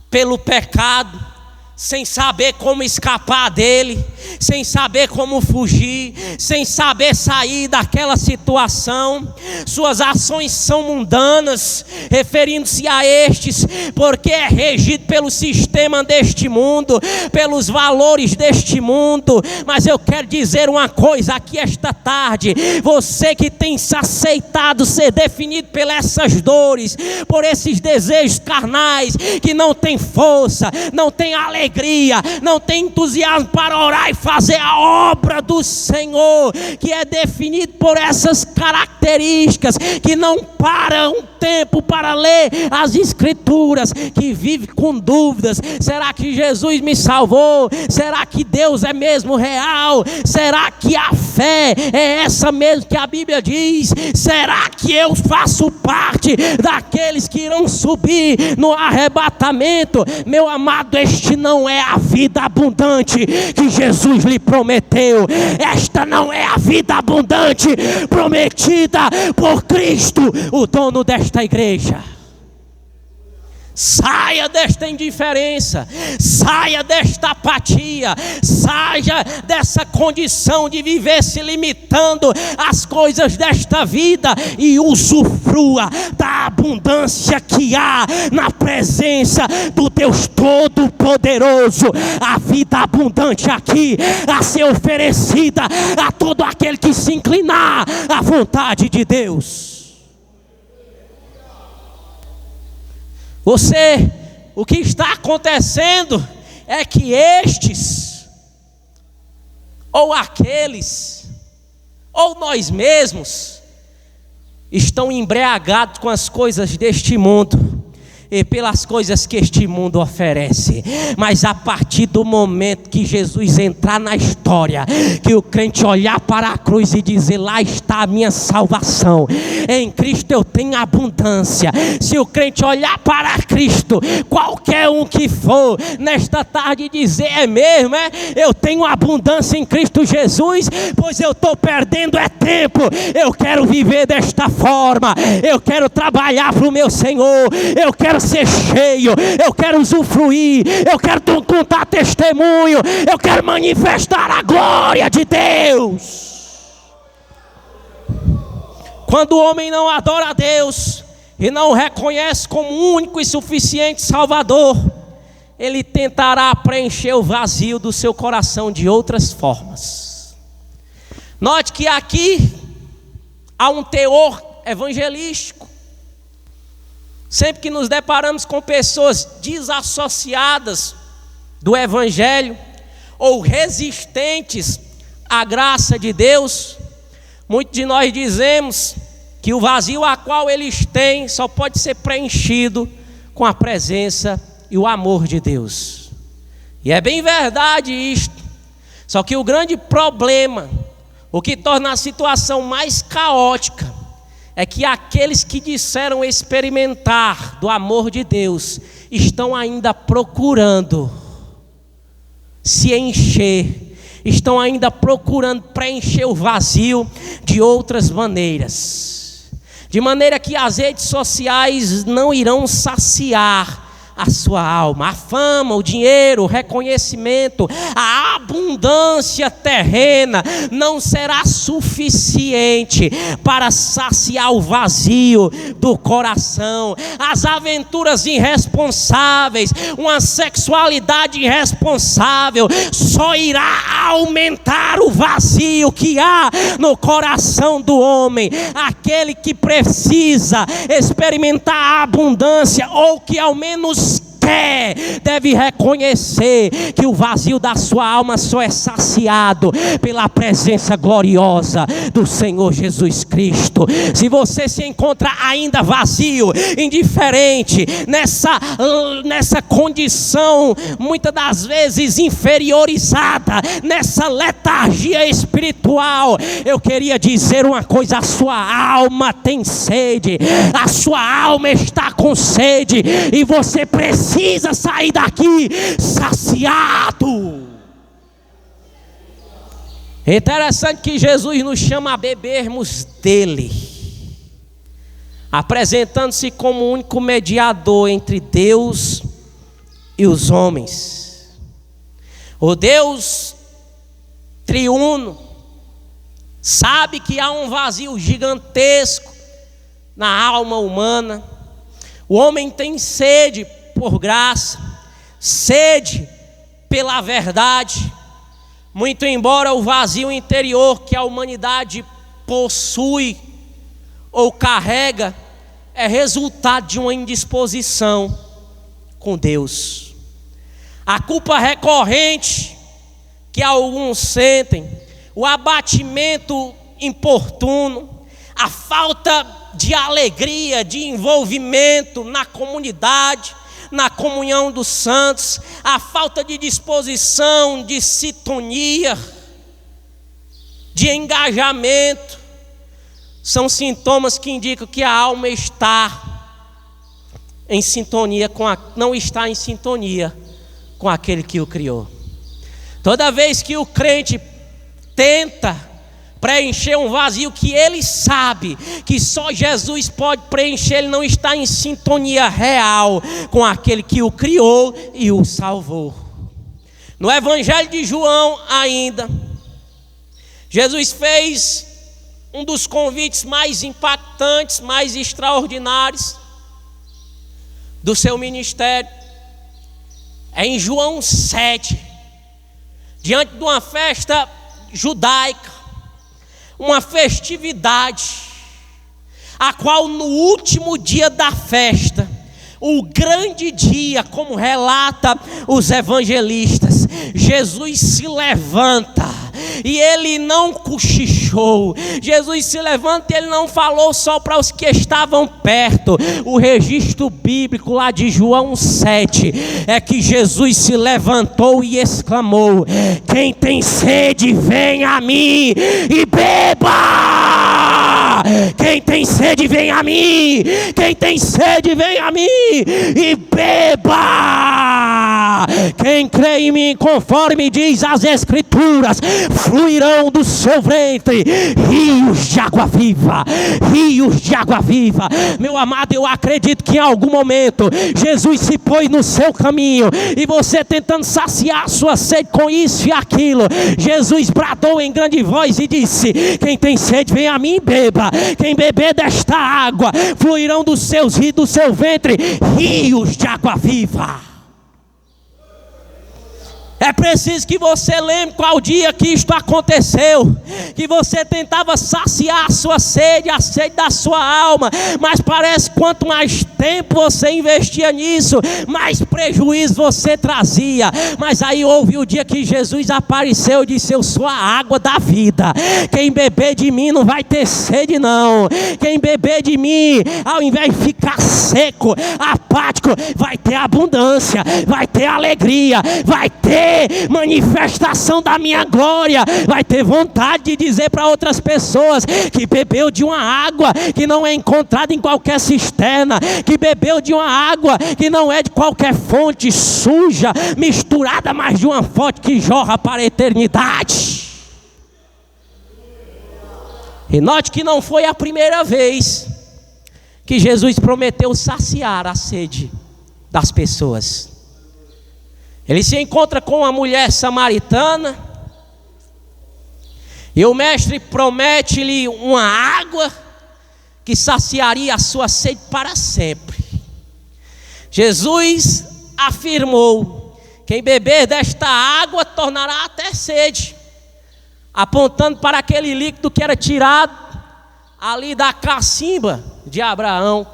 pelo pecado, sem saber como escapar dele, sem saber como fugir, sem saber sair daquela situação. Suas ações são mundanas, referindo-se a estes, porque é regido pelo sistema deste mundo, pelos valores deste mundo. Mas eu quero dizer uma coisa aqui esta tarde: você que tem se aceitado ser definido pelas essas dores, por esses desejos carnais, que não tem força, não tem alegria, não tem entusiasmo para orar e fazer a obra do Senhor, que é definido por essas características, que não para um tempo para ler as Escrituras, que vive com dúvidas: será que Jesus me salvou? Será que Deus é mesmo real? Será que a fé é essa mesmo que a Bíblia diz? Será que eu faço parte daqueles que irão subir no arrebatamento? Meu amado, este não é a vida abundante que Jesus lhe prometeu. Esta não é a vida abundante prometida por Cristo, o dono desta igreja. Saia desta indiferença, saia desta apatia, saia dessa condição de viver se limitando às coisas desta vida e usufrua da abundância que há na presença do Deus Todo-Poderoso. A vida abundante aqui a ser oferecida a todo aquele que se inclinar à vontade de Deus. O que está acontecendo é que estes, ou aqueles, ou nós mesmos, estão embriagados com as coisas deste mundo e pelas coisas que este mundo oferece. Mas a partir do momento que Jesus entrar na história, que o crente olhar para a cruz e dizer: lá está a minha salvação, em Cristo eu tenho abundância. Se o crente olhar para Cristo, qualquer um que for nesta tarde, dizer: é mesmo, eu tenho abundância em Cristo Jesus, pois eu estou perdendo tempo, eu quero viver desta forma, eu quero trabalhar para o meu Senhor, eu quero ser cheio, eu quero usufruir, eu quero contar testemunho, eu quero manifestar a glória de Deus. Quando o homem não adora a Deus e não o reconhece como único e suficiente Salvador, ele tentará preencher o vazio do seu coração de outras formas. Note que aqui há um teor evangelístico. Sempre que nos deparamos com pessoas desassociadas do Evangelho ou resistentes à graça de Deus, muitos de nós dizemos que o vazio a qual eles têm só pode ser preenchido com a presença e o amor de Deus. E é bem verdade isto. Só que o grande problema, o que torna a situação mais caótica, é que aqueles que disseram experimentar do amor de Deus estão ainda procurando se encher, estão ainda procurando preencher o vazio de outras maneiras, de maneira que as redes sociais não irão saciar a sua alma. A fama, o dinheiro, o reconhecimento, a abundância terrena não será suficiente para saciar o vazio do coração. As aventuras irresponsáveis, uma sexualidade irresponsável só irá aumentar o vazio que há no coração do homem. Aquele que precisa experimentar a abundância, ou que ao menos deve reconhecer que o vazio da sua alma só é saciado pela presença gloriosa do Senhor Jesus Cristo. Se você se encontra ainda vazio, indiferente, nessa condição muitas das vezes inferiorizada, nessa letargia espiritual, eu queria dizer uma coisa: a sua alma tem sede, a sua alma está com sede, e você precisa sair daqui saciado. É interessante que Jesus nos chama a bebermos dele, apresentando-se como o único mediador entre Deus e os homens. O Deus triuno, sabe que há um vazio gigantesco na alma humana. O homem tem sede por graça, sede pela verdade, muito embora o vazio interior que a humanidade possui ou carrega é resultado de uma indisposição com Deus. A culpa recorrente que alguns sentem, o abatimento importuno, a falta de alegria, de envolvimento na comunidade, na comunhão dos santos, a falta de disposição, de sintonia, de engajamento, são sintomas que indicam que a alma está em sintonia não está em sintonia com aquele que o criou. Toda vez que o crente tenta preencher um vazio que ele sabe que só Jesus pode preencher, ele não está em sintonia real com aquele que o criou e o salvou. No Evangelho de João ainda, Jesus fez um dos convites mais impactantes, mais extraordinários do seu ministério. É em João 7, diante de uma festa judaica, uma festividade, a qual no último dia da festa, o grande dia, como relata os evangelistas, Jesus se levanta e ele não cochichou. Jesus se levanta e ele não falou só para os que estavam perto. O registro bíblico lá de João 7 é que Jesus se levantou e exclamou: quem tem sede, vem a mim e beba! Quem tem sede, vem a mim! Quem tem sede, vem a mim e beba! Quem crê em mim, conforme diz as Escrituras, fluirão do seu ventre rios de água viva, rios de água viva. Meu amado, eu acredito que em algum momento Jesus se pôs no seu caminho e você tentando saciar sua sede com isso e aquilo, Jesus bradou em grande voz e disse: quem tem sede, vem a mim e beba. Quem beber desta água, fluirão do seu ventre rios de água viva. É preciso que você lembre qual dia que isto aconteceu, que você tentava saciar a sua sede, a sede da sua alma, mas parece que quanto mais tempo você investia nisso, mais prejuízo você trazia. Mas aí houve o dia que Jesus apareceu e disse: eu sou a água da vida, quem beber de mim não vai ter sede não. Quem beber de mim, ao invés de ficar seco, apático, vai ter abundância, vai ter alegria, vai ter manifestação da minha glória, vai ter vontade de dizer para outras pessoas que bebeu de uma água que não é encontrada em qualquer cisterna, que bebeu de uma água que não é de qualquer fonte suja, misturada, mas de uma fonte que jorra para a eternidade. E note que não foi a primeira vez que Jesus prometeu saciar a sede das pessoas. Ele se encontra com uma mulher samaritana e o mestre promete-lhe uma água que saciaria a sua sede para sempre. Jesus afirmou: quem beber desta água tornará a ter sede, apontando para aquele líquido que era tirado ali da cacimba de Abraão.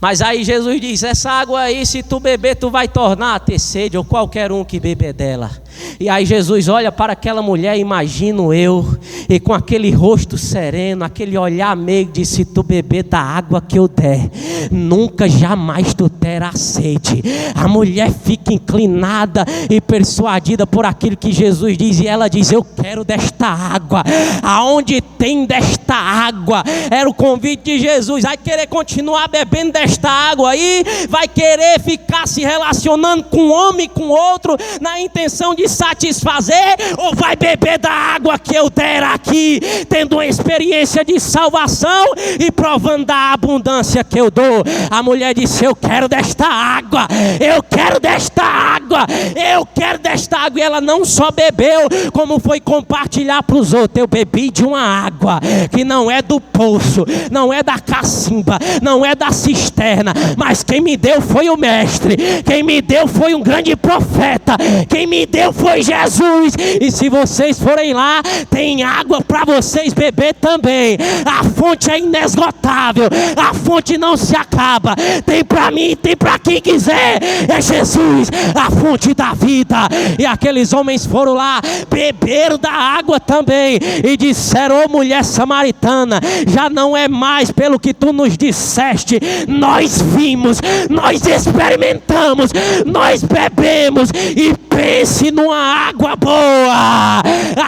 Mas aí Jesus diz: essa água aí, se tu beber, tu vai tornar a ter sede, ou qualquer um que beber dela. E aí Jesus olha para aquela mulher, imagino eu, e com aquele rosto sereno, aquele olhar meio, diz: se tu beber da água que eu der, nunca jamais tu terás sede. A mulher fica inclinada e persuadida por aquilo que Jesus diz, e ela diz: eu quero desta água. Aonde tem desta água? Era o convite de Jesus. Vai querer continuar bebendo desta água aí? Vai querer ficar se relacionando com um homem e com outro na intenção de satisfazer ou vai beber da água que eu der aqui, tendo uma experiência de salvação e provando da abundância que eu dou? A mulher disse: eu quero desta água, eu quero desta água, eu quero desta água. E ela não só bebeu, como foi compartilhar para os outros. Eu bebi de uma água que não é do poço, não é da cacimba, não é da cisterna, mas quem me deu foi o mestre, quem me deu foi um grande profeta, quem me deu foi Jesus. E se vocês forem lá, tem água para vocês beber também. A fonte é inesgotável, a fonte não se acaba, tem para mim, tem para quem quiser. É Jesus, a fonte da vida. E aqueles homens foram lá, beberam da água também e disseram: ô mulher samaritana, já não é mais pelo que tu nos disseste, nós vimos, nós experimentamos, nós bebemos, e pense numa água boa.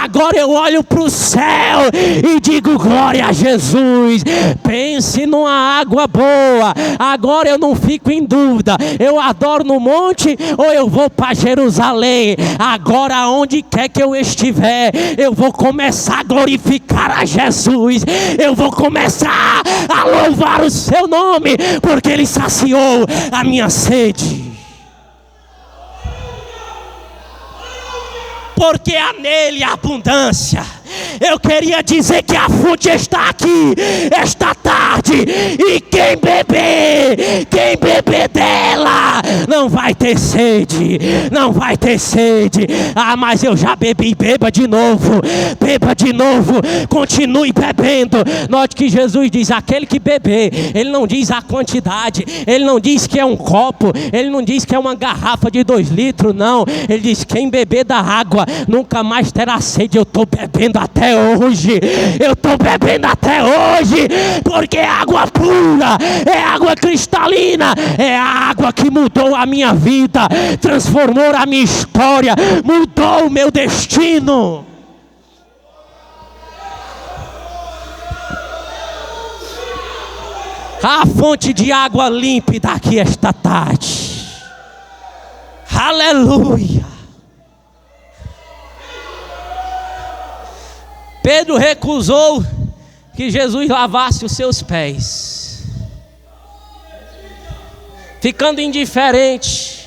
Agora eu olho para o céu e digo: glória a Jesus. Pense numa água boa. Agora eu não fico em dúvida, eu adoro no monte ou eu vou para Jerusalém. Agora onde quer que eu estiver, eu vou começar a glorificar a Jesus, eu vou começar a louvar o seu nome, porque Ele saciou a minha sede. Porque há nele a abundância. Eu queria dizer que a fonte está aqui esta tarde, e quem beber dela não vai ter sede, não vai ter sede. Ah, mas eu já bebi, beba de novo, continue bebendo. Note que Jesus diz: aquele que beber, Ele não diz a quantidade, Ele não diz que é um copo, Ele não diz que é uma garrafa de 2 litros, não. Ele diz: quem beber da água nunca mais terá sede. Eu estou bebendo até hoje, eu estou bebendo até hoje, porque é água pura, é água cristalina, é a água que mudou a minha vida, transformou a minha história, mudou o meu destino. A fonte de água límpida aqui esta tarde. Aleluia. Pedro recusou que Jesus lavasse os seus pés, ficando indiferente.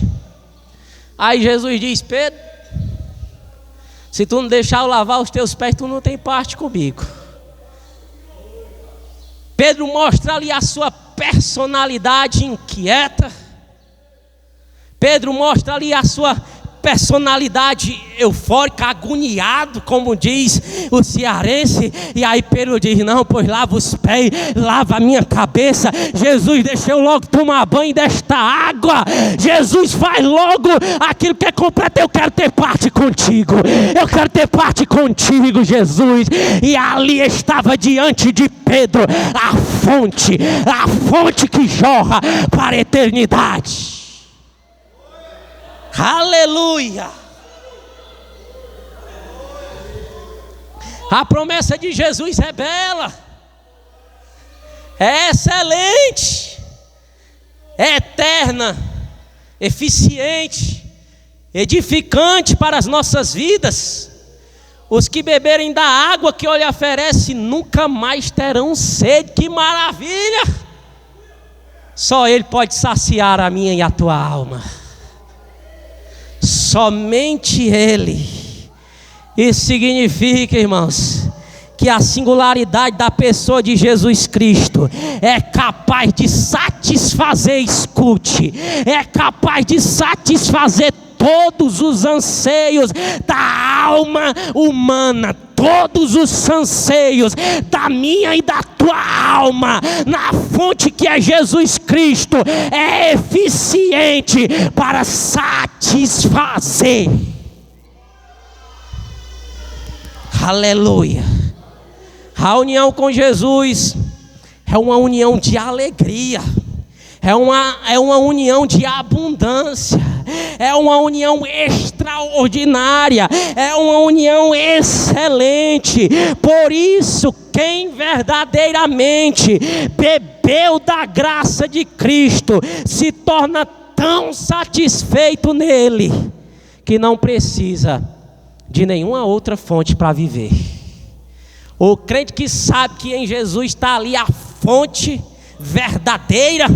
Aí Jesus diz: Pedro, se tu não deixar eu lavar os teus pés, tu não tem parte comigo. Pedro mostra ali a sua personalidade inquieta. Pedro mostra ali a sua personalidade eufórica, agoniado, como diz o cearense. E aí Pedro diz: não, pois lava os pés, lava a minha cabeça. Jesus, deixa eu logo tomar banho desta água. Jesus, faz logo aquilo que é completo. Eu quero ter parte contigo, eu quero ter parte contigo, Jesus. E ali estava diante de Pedro a fonte que jorra para a eternidade. Aleluia. A promessa de Jesus é bela, é excelente, é eterna, eficiente, edificante para as nossas vidas. Os que beberem da água que Ele oferece nunca mais terão sede. Que maravilha! Só Ele pode saciar a minha e a tua alma. Somente Ele. Isso significa, irmãos, que a singularidade da pessoa de Jesus Cristo é capaz de satisfazer, escute, é capaz de satisfazer todos os anseios da alma humana, todos os anseios da minha e da tua alma, na fonte que é Jesus Cristo, é eficiente para satisfazer. Aleluia. A união com Jesus é uma união de alegria, é uma união de abundância, é uma união extraordinária, é uma união excelente. Por isso, quem verdadeiramente bebeu da graça de Cristo se torna tão satisfeito nele, que não precisa de nenhuma outra fonte para viver. O crente que sabe que em Jesus está ali a fonte verdadeira,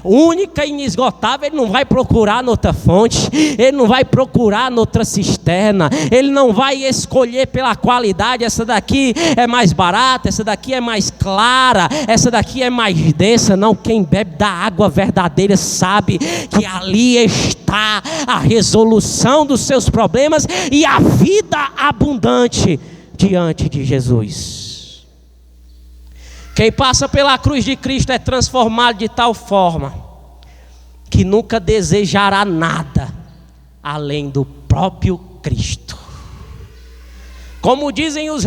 única e inesgotável, ele não vai procurar noutra fonte, ele não vai procurar noutra cisterna, ele não vai escolher pela qualidade, essa daqui é mais barata, essa daqui é mais clara, essa daqui é mais densa. Não, quem bebe da água verdadeira sabe que ali está a resolução dos seus problemas e a vida abundante diante de Jesus. Quem passa pela cruz de Cristo é transformado de tal forma que nunca desejará nada além do próprio Cristo. Como dizem os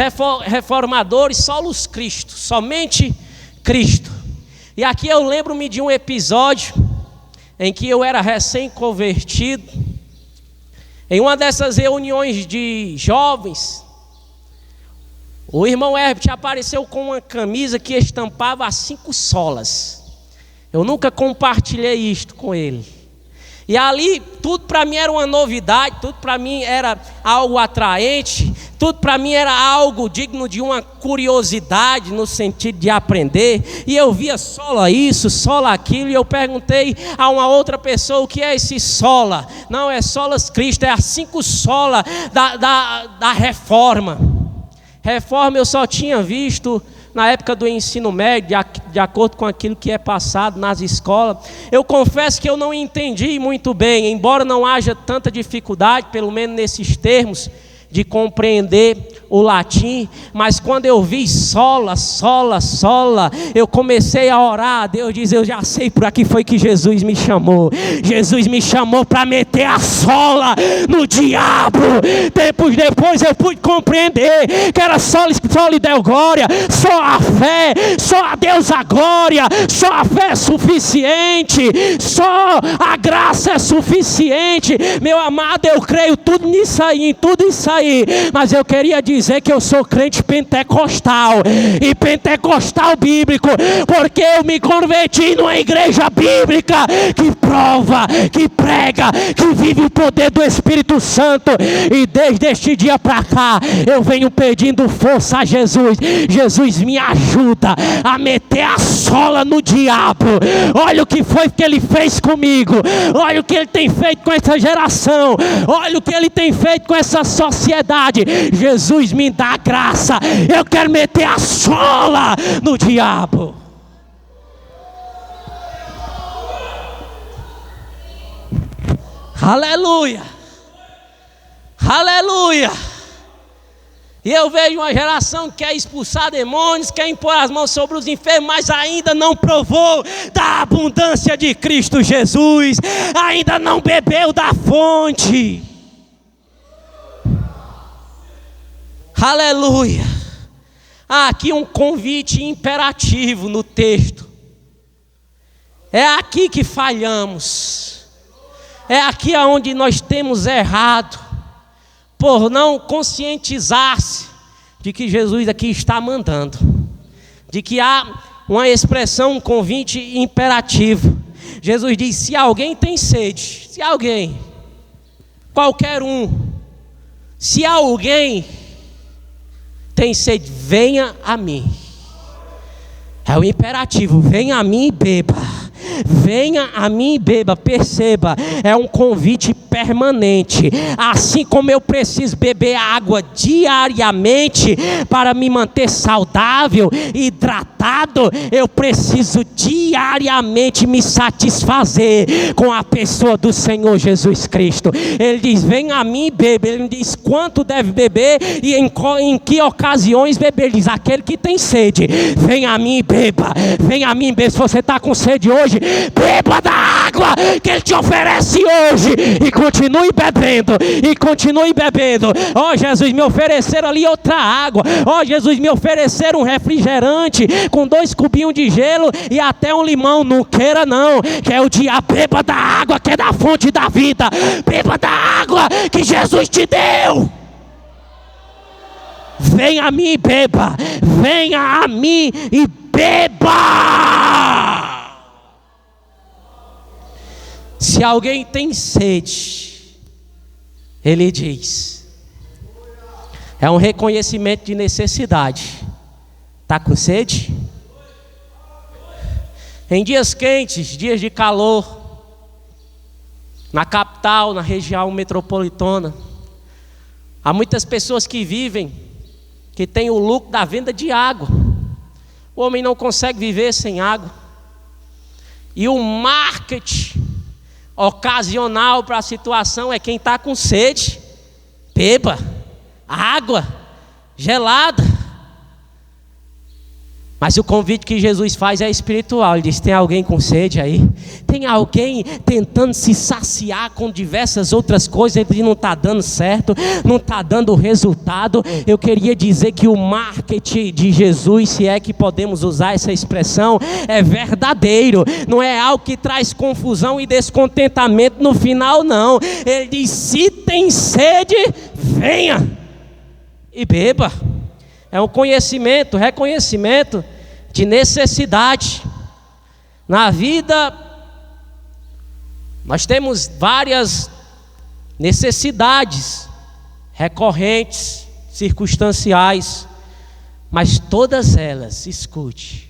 reformadores, solos Cristo, somente Cristo. E aqui eu lembro-me de um episódio em que eu era recém-convertido, em uma dessas reuniões de jovens. O irmão Herbert apareceu com uma camisa que estampava as 5 solas. Eu nunca compartilhei isto com ele. E ali, tudo para mim era uma novidade, tudo para mim era algo atraente, tudo para mim era algo digno de uma curiosidade no sentido de aprender. E eu via sola isso, sola aquilo, e eu perguntei a uma outra pessoa: o que é esse sola? Não, é solas Cristo, é as 5 solas da reforma. Reforma eu só tinha visto na época do ensino médio, de acordo com aquilo que é passado nas escolas. Eu confesso que eu não entendi muito bem, embora não haja tanta dificuldade, pelo menos nesses termos, de compreender o latim, mas quando eu vi sola, sola, sola, eu comecei a orar a Deus, diz: eu já sei para que foi que Jesus me chamou. Jesus me chamou para meter a sola no diabo. Tempos depois eu pude compreender que era só lhe deu glória, só a fé, só a Deus a glória, só a fé é suficiente, só a graça é suficiente. Meu amado, eu creio tudo nisso aí, em tudo isso aí, mas eu queria dizer que eu sou crente pentecostal, e pentecostal bíblico, porque eu me converti numa igreja bíblica que prova, que prega, que vive o poder do Espírito Santo. E desde este dia para cá eu venho pedindo força a Jesus. Jesus, me ajuda a meter a sola no diabo. Olha o que foi que ele fez comigo, olha o que ele tem feito com essa geração, olha o que ele tem feito com essa sociedade. Jesus, me dá graça, eu quero meter a sola no diabo. Aleluia, aleluia. E eu vejo uma geração que quer expulsar demônios, quer impor as mãos sobre os enfermos, mas ainda não provou da abundância de Cristo Jesus, ainda não bebeu da fonte. Aleluia. Há aqui um convite imperativo no texto. É aqui que falhamos. É aqui onde nós temos errado, por não conscientizar-se de que Jesus aqui está mandando, de que há uma expressão, um convite imperativo. Jesus diz: se alguém tem sede, se alguém, qualquer um, se alguém tem sede, venha a mim. É o imperativo: venha a mim e beba. Venha a mim e beba. Perceba, é um convite permanente. Assim como eu preciso beber água diariamente para me manter saudável, hidratado, eu preciso diariamente me satisfazer com a pessoa do Senhor Jesus Cristo. Ele diz: venha a mim e beba. Ele não diz quanto deve beber e em que ocasiões beber. Ele diz: aquele que tem sede, venha a mim e beba. Venha a mim e beba. Se você está com sede hoje, beba da água que Ele te oferece hoje, e continue bebendo, e continue bebendo. Ó Jesus, me ofereceram ali outra água. Ó Jesus, me ofereceram um refrigerante com 2 cubinhos de gelo e até um limão. Não queira não, que é o dia. Beba da água que é da fonte da vida. Beba da água que Jesus te deu. Venha a mim e beba. Venha a mim e beba. Se alguém tem sede, Ele diz, é um reconhecimento de necessidade. Está com sede? Em dias quentes, dias de calor, na capital, na região metropolitana, há muitas pessoas que vivem, que têm o lucro da venda de água. O homem não consegue viver sem água. E o marketing ocasional para a situação é quem está com sede, beba água gelada. Mas o convite que Jesus faz é espiritual. Ele diz, tem alguém com sede aí? Tem alguém tentando se saciar com diversas outras coisas e não está dando certo, não está dando resultado? Eu queria dizer que o marketing de Jesus, se é que podemos usar essa expressão, é verdadeiro. Não é algo que traz confusão e descontentamento no final, não. Ele diz, se tem sede, venha e beba. É um conhecimento, reconhecimento de necessidade. Na vida, nós temos várias necessidades recorrentes, circunstanciais, mas todas elas, escute,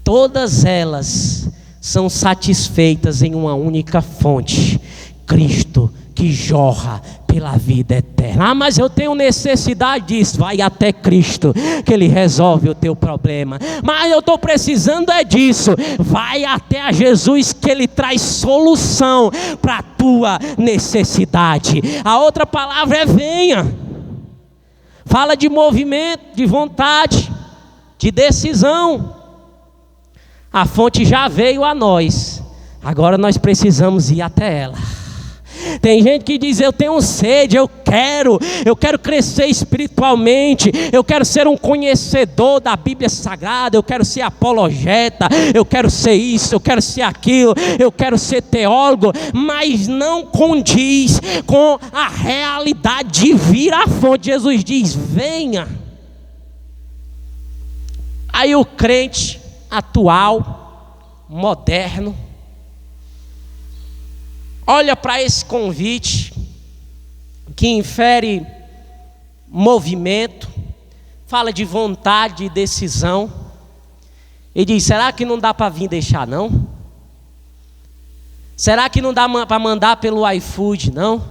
todas elas são satisfeitas em uma única fonte: Cristo, que jorra pela vida eterna. Mas eu tenho necessidade disso. Vai até Cristo, que Ele resolve o teu problema. Mas eu estou precisando é disso. Vai até a Jesus, que Ele traz solução para a tua necessidade. A outra palavra é venha. Fala de movimento, de vontade, de decisão. A fonte já veio a nós. Agora nós precisamos ir até ela. Tem gente que diz, eu tenho sede, eu quero crescer espiritualmente, eu quero ser um conhecedor da Bíblia Sagrada, eu quero ser apologeta, eu quero ser isso, eu quero ser aquilo, eu quero ser teólogo, mas não condiz com a realidade de vir à fonte. Jesus diz, venha. Aí o crente atual, moderno, olha para esse convite que infere movimento, fala de vontade e decisão, e diz, será que não dá para vir deixar não? Será que não dá para mandar pelo iFood não?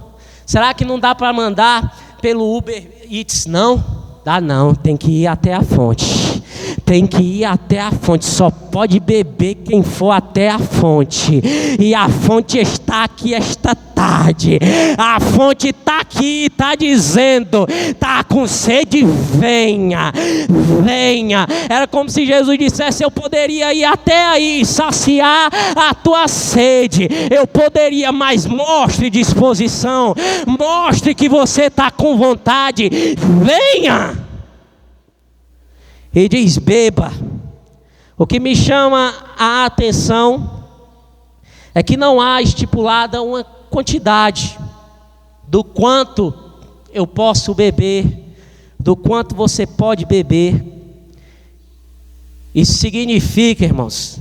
Será que não dá para mandar pelo Uber Eats não? Dá não, tem que ir até a fonte. Tem que ir até a fonte. Só pode beber quem for até a fonte. E a fonte está aqui esta tarde. A fonte está aqui e está dizendo, está com sede, venha, venha. Era como se Jesus dissesse, eu poderia ir até aí, saciar a tua sede. Eu poderia, mas mostre disposição. Mostre que você está com vontade. Venha. E diz, beba. O que me chama a atenção é que não há estipulada uma quantidade do quanto eu posso beber, do quanto você pode beber. Isso significa, irmãos,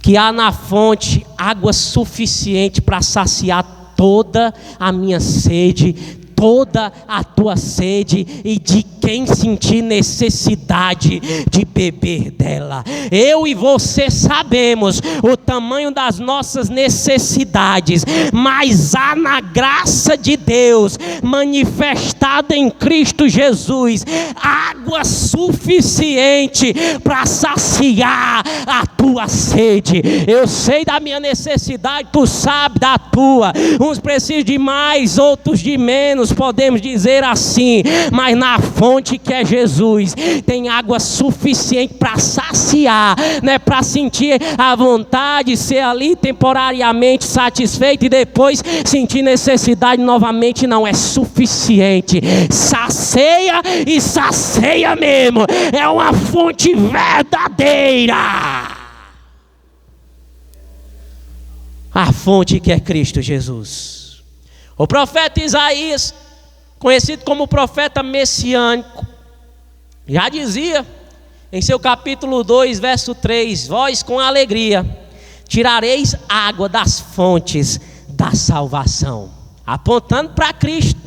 que há na fonte água suficiente para saciar toda a minha sede, toda a tua sede, e de quem sentir necessidade de beber dela. Eu e você sabemos o tamanho das nossas necessidades, mas há na graça de Deus, manifestada em Cristo Jesus, água suficiente para saciar a tua sede. Eu sei da minha necessidade, tu sabe da tua. Uns precisam de mais, outros de menos, podemos dizer assim, mas na fonte que é Jesus, tem água suficiente para saciar, não é para sentir a vontade, ser ali temporariamente satisfeito e depois sentir necessidade novamente. Não é suficiente, sacia e sacia mesmo. É uma fonte verdadeira, a fonte que é Cristo Jesus. O profeta Isaías, conhecido como profeta messiânico, já dizia em seu capítulo 2, verso 3, vós com alegria tirareis água das fontes da salvação. apontando para Cristo.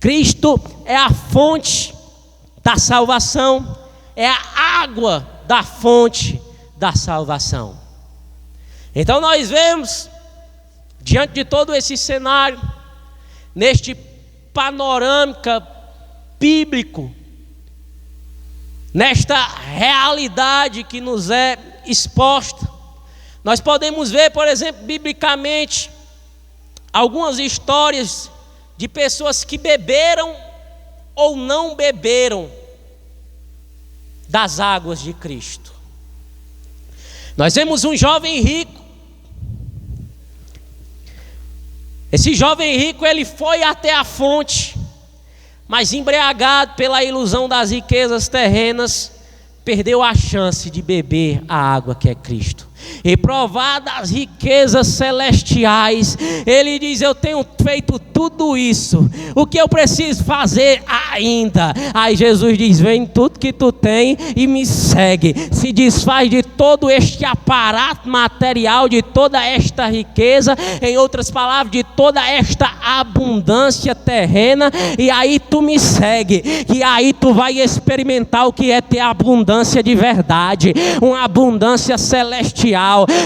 Cristo é a fonte da salvação, é a água da fonte da salvação. Então nós vemos, diante de todo esse cenário, neste panorâmica bíblico, nesta realidade que nos é exposta, nós podemos ver, por exemplo, biblicamente, algumas histórias de pessoas que beberam ou não beberam das águas de Cristo. Nós vemos um jovem rico. Esse jovem rico, ele foi até a fonte, mas embriagado pela ilusão das riquezas terrenas, perdeu a chance de beber a água que é Cristo. E provar das riquezas celestiais, ele diz: eu tenho feito tudo isso, o que eu preciso fazer ainda? Aí Jesus diz: vem tudo que tu tem e me segue. Se desfaz de todo este aparato material, de toda esta riqueza, em outras palavras, de toda esta abundância terrena, e aí tu me segue, e aí tu vai experimentar o que é ter abundância de verdade, uma abundância celestial.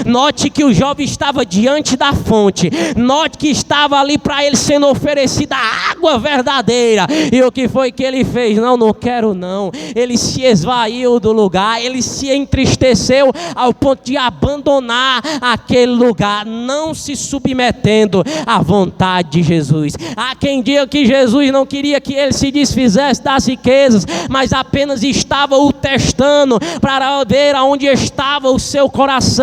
Note que o jovem estava diante da fonte, note que estava ali para ele sendo oferecida a água verdadeira, e o que foi que ele fez? Não quero não. Ele se esvaiu do lugar, ele se entristeceu ao ponto de abandonar aquele lugar, não se submetendo à vontade de Jesus. Há quem diga que Jesus não queria que ele se desfizesse das riquezas, mas apenas estava o testando para ver aonde estava o seu coração,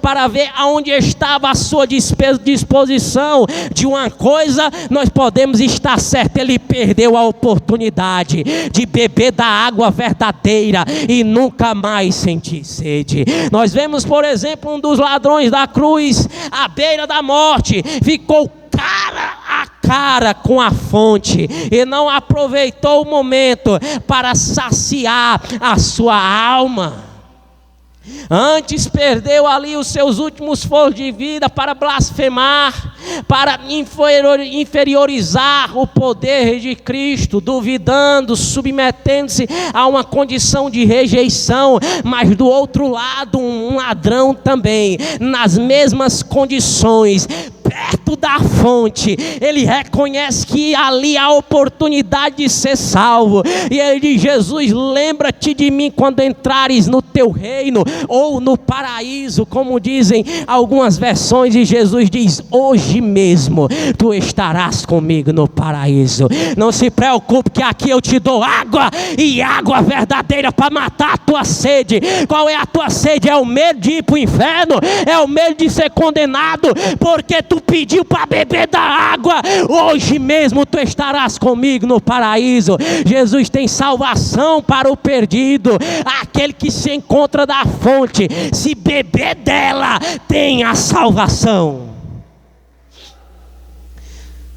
para ver aonde estava a sua disposição. De uma coisa nós podemos estar certos: ele perdeu a oportunidade de beber da água verdadeira e nunca mais sentir sede. Nós vemos, por exemplo, um dos ladrões da cruz, à beira da morte, ficou cara a cara com a fonte e não aproveitou o momento para saciar a sua alma. Antes perdeu ali os seus últimos fôlegos de vida para blasfemar, para inferiorizar o poder de Cristo, duvidando, submetendo-se a uma condição de rejeição. Mas do outro lado, um ladrão também, nas mesmas condições, perto da fonte, ele reconhece que ali há oportunidade de ser salvo, e ele diz: Jesus, lembra-te de mim quando entrares no teu reino, ou no paraíso, como dizem algumas versões. E Jesus diz: hoje mesmo tu estarás comigo no paraíso. Não se preocupe, que aqui eu te dou água, e água verdadeira para matar a tua sede. Qual é a tua sede? É o medo de ir para o inferno? É o medo de ser condenado porque tu pediu para beber da água? Hoje mesmo tu estarás comigo no paraíso. Jesus tem salvação para o perdido, aquele que se encontra da fonte, se beber dela, tem a salvação.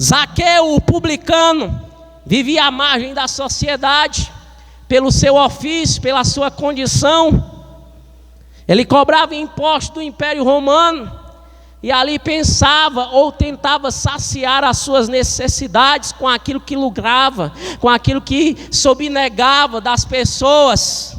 Zaqueu, o publicano, vivia à margem da sociedade, pelo seu ofício, pela sua condição. Ele cobrava impostos do Império Romano, e ali pensava ou tentava saciar as suas necessidades com aquilo que lucrava, com aquilo que sobnegava das pessoas.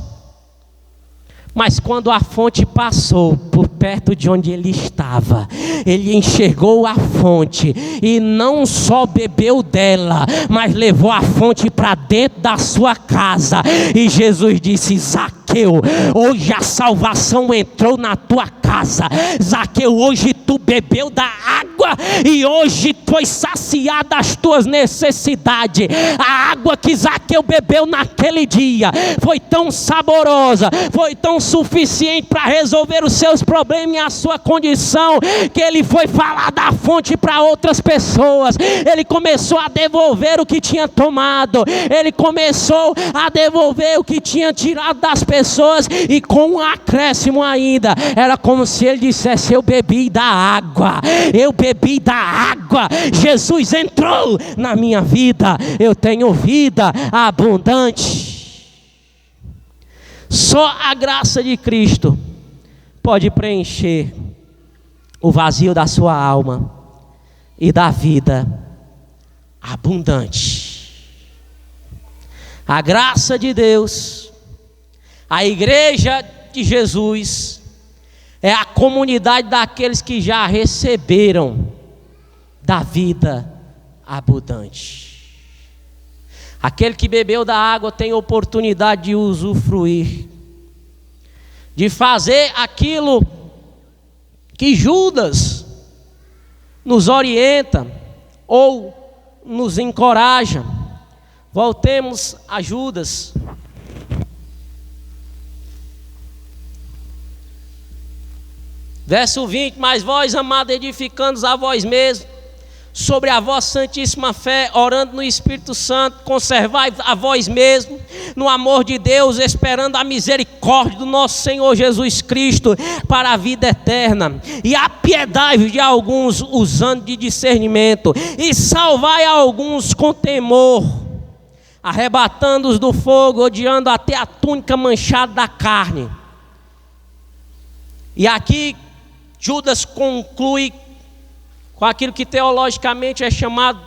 Mas quando a fonte passou por perto de onde ele estava, ele enxergou a fonte e não só bebeu dela, mas levou a fonte para dentro da sua casa. E Jesus disse: Zaqueu, hoje a salvação entrou na tua casa. Zaqueu, hoje tu bebeu da água e hoje foi saciada as tuas necessidades. A água que Zaqueu bebeu naquele dia foi tão saborosa, foi tão suficiente para resolver os seus problemas e a sua condição, que ele foi falar da fonte para outras pessoas. Ele começou a devolver o que tinha tomado, ele começou a devolver o que tinha tirado das pessoas, e com um acréscimo ainda. Era como se ele dissesse: eu bebi da água, eu bebi da água, Jesus entrou na minha vida, eu tenho vida abundante. Só a graça de Cristo pode preencher o vazio da sua alma e dar vida abundante. A graça de Deus, a igreja de Jesus, é a comunidade daqueles que já receberam da vida abundante. Aquele que bebeu da água tem oportunidade de usufruir, de fazer aquilo que Judas nos orienta ou nos encoraja. Voltemos a Judas. Verso 20: mas vós, amados, edificando-os a vós mesmos, sobre a vossa santíssima fé, orando no Espírito Santo, conservai a vós mesmos no amor de Deus, esperando a misericórdia do nosso Senhor Jesus Cristo para a vida eterna. E apiedai-vos de alguns usando de discernimento, e salvai a alguns com temor, arrebatando-os do fogo, odiando até a túnica manchada da carne. E aqui Judas conclui com aquilo que teologicamente é chamado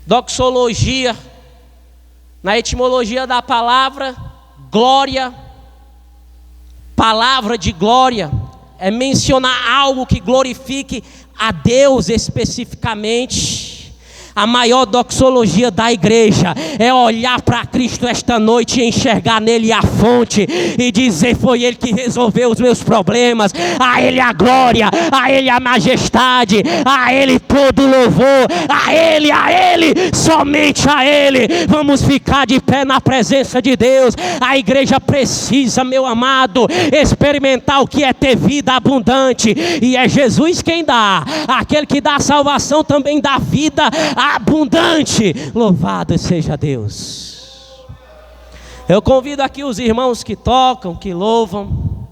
doxologia. Na etimologia da palavra, glória, palavra de glória, é mencionar algo que glorifique a Deus especificamente. A maior doxologia da igreja é olhar para Cristo esta noite e enxergar nele a fonte e dizer: foi Ele que resolveu os meus problemas. A Ele a glória, a Ele a majestade, a Ele todo louvor, a Ele, somente a Ele. Vamos ficar de pé na presença de Deus. A igreja precisa, meu amado, experimentar o que é ter vida abundante, e é Jesus quem dá. Aquele que dá a salvação também dá vida abundante. Louvado seja Deus. Eu convido aqui os irmãos que tocam, que louvam,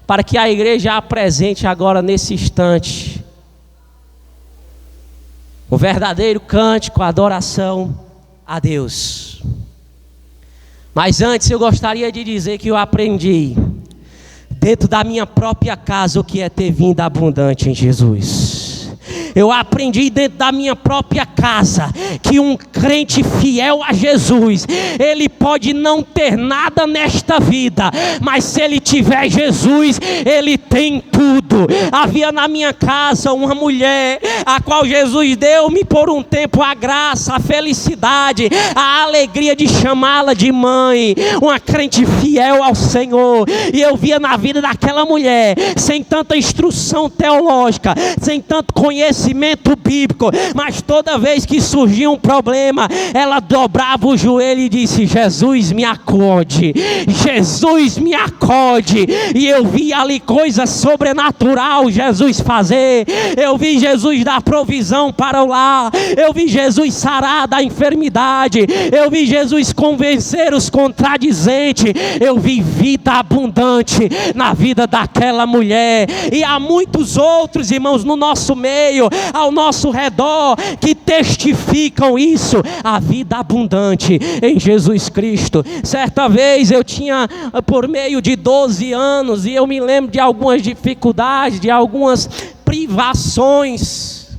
para que a igreja apresente agora nesse instante o verdadeiro cântico, a adoração a Deus. Mas antes eu gostaria de dizer que eu aprendi dentro da minha própria casa o que é ter vida abundante em Jesus. Eu aprendi dentro da minha própria casa que um crente fiel a Jesus, ele pode não ter nada nesta vida, mas se ele tiver Jesus, ele tem tudo. Havia na minha casa uma mulher a qual Jesus deu-me por um tempo a graça, a felicidade, a alegria de chamá-la de mãe, uma crente fiel ao Senhor. E eu via na vida daquela mulher, sem tanta instrução teológica, sem tanto conhecimento bíblico, mas toda vez que surgia um problema, ela dobrava o joelho e disse: Jesus me acode, Jesus me acode. E eu vi ali coisa sobrenatural Jesus fazer. Eu vi Jesus dar provisão para o lar, eu vi Jesus sarar da enfermidade, eu vi Jesus convencer os contradizentes, eu vi vida abundante na vida daquela mulher. E há muitos outros irmãos no nosso meio, ao nosso redor, que testificam isso, a vida abundante em Jesus Cristo. Certa vez eu tinha por meio de 12 anos, e eu me lembro de algumas dificuldades, de algumas privações.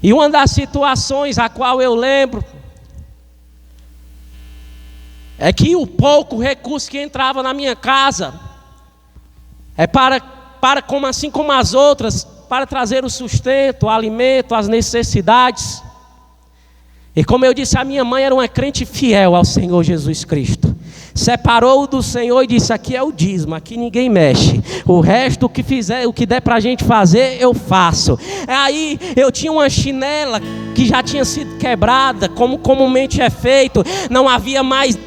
E uma das situações a qual eu lembro é que o pouco recurso que entrava na minha casa é para como assim como as outras, para trazer o sustento, o alimento, as necessidades. E como eu disse, a minha mãe era uma crente fiel ao Senhor Jesus Cristo. Separou do Senhor e disse: aqui é o dízimo, aqui ninguém mexe. O resto, o que fizer, o que der para a gente fazer, eu faço. Aí eu tinha uma chinela que já tinha sido quebrada, como comumente é feito. Não havia mais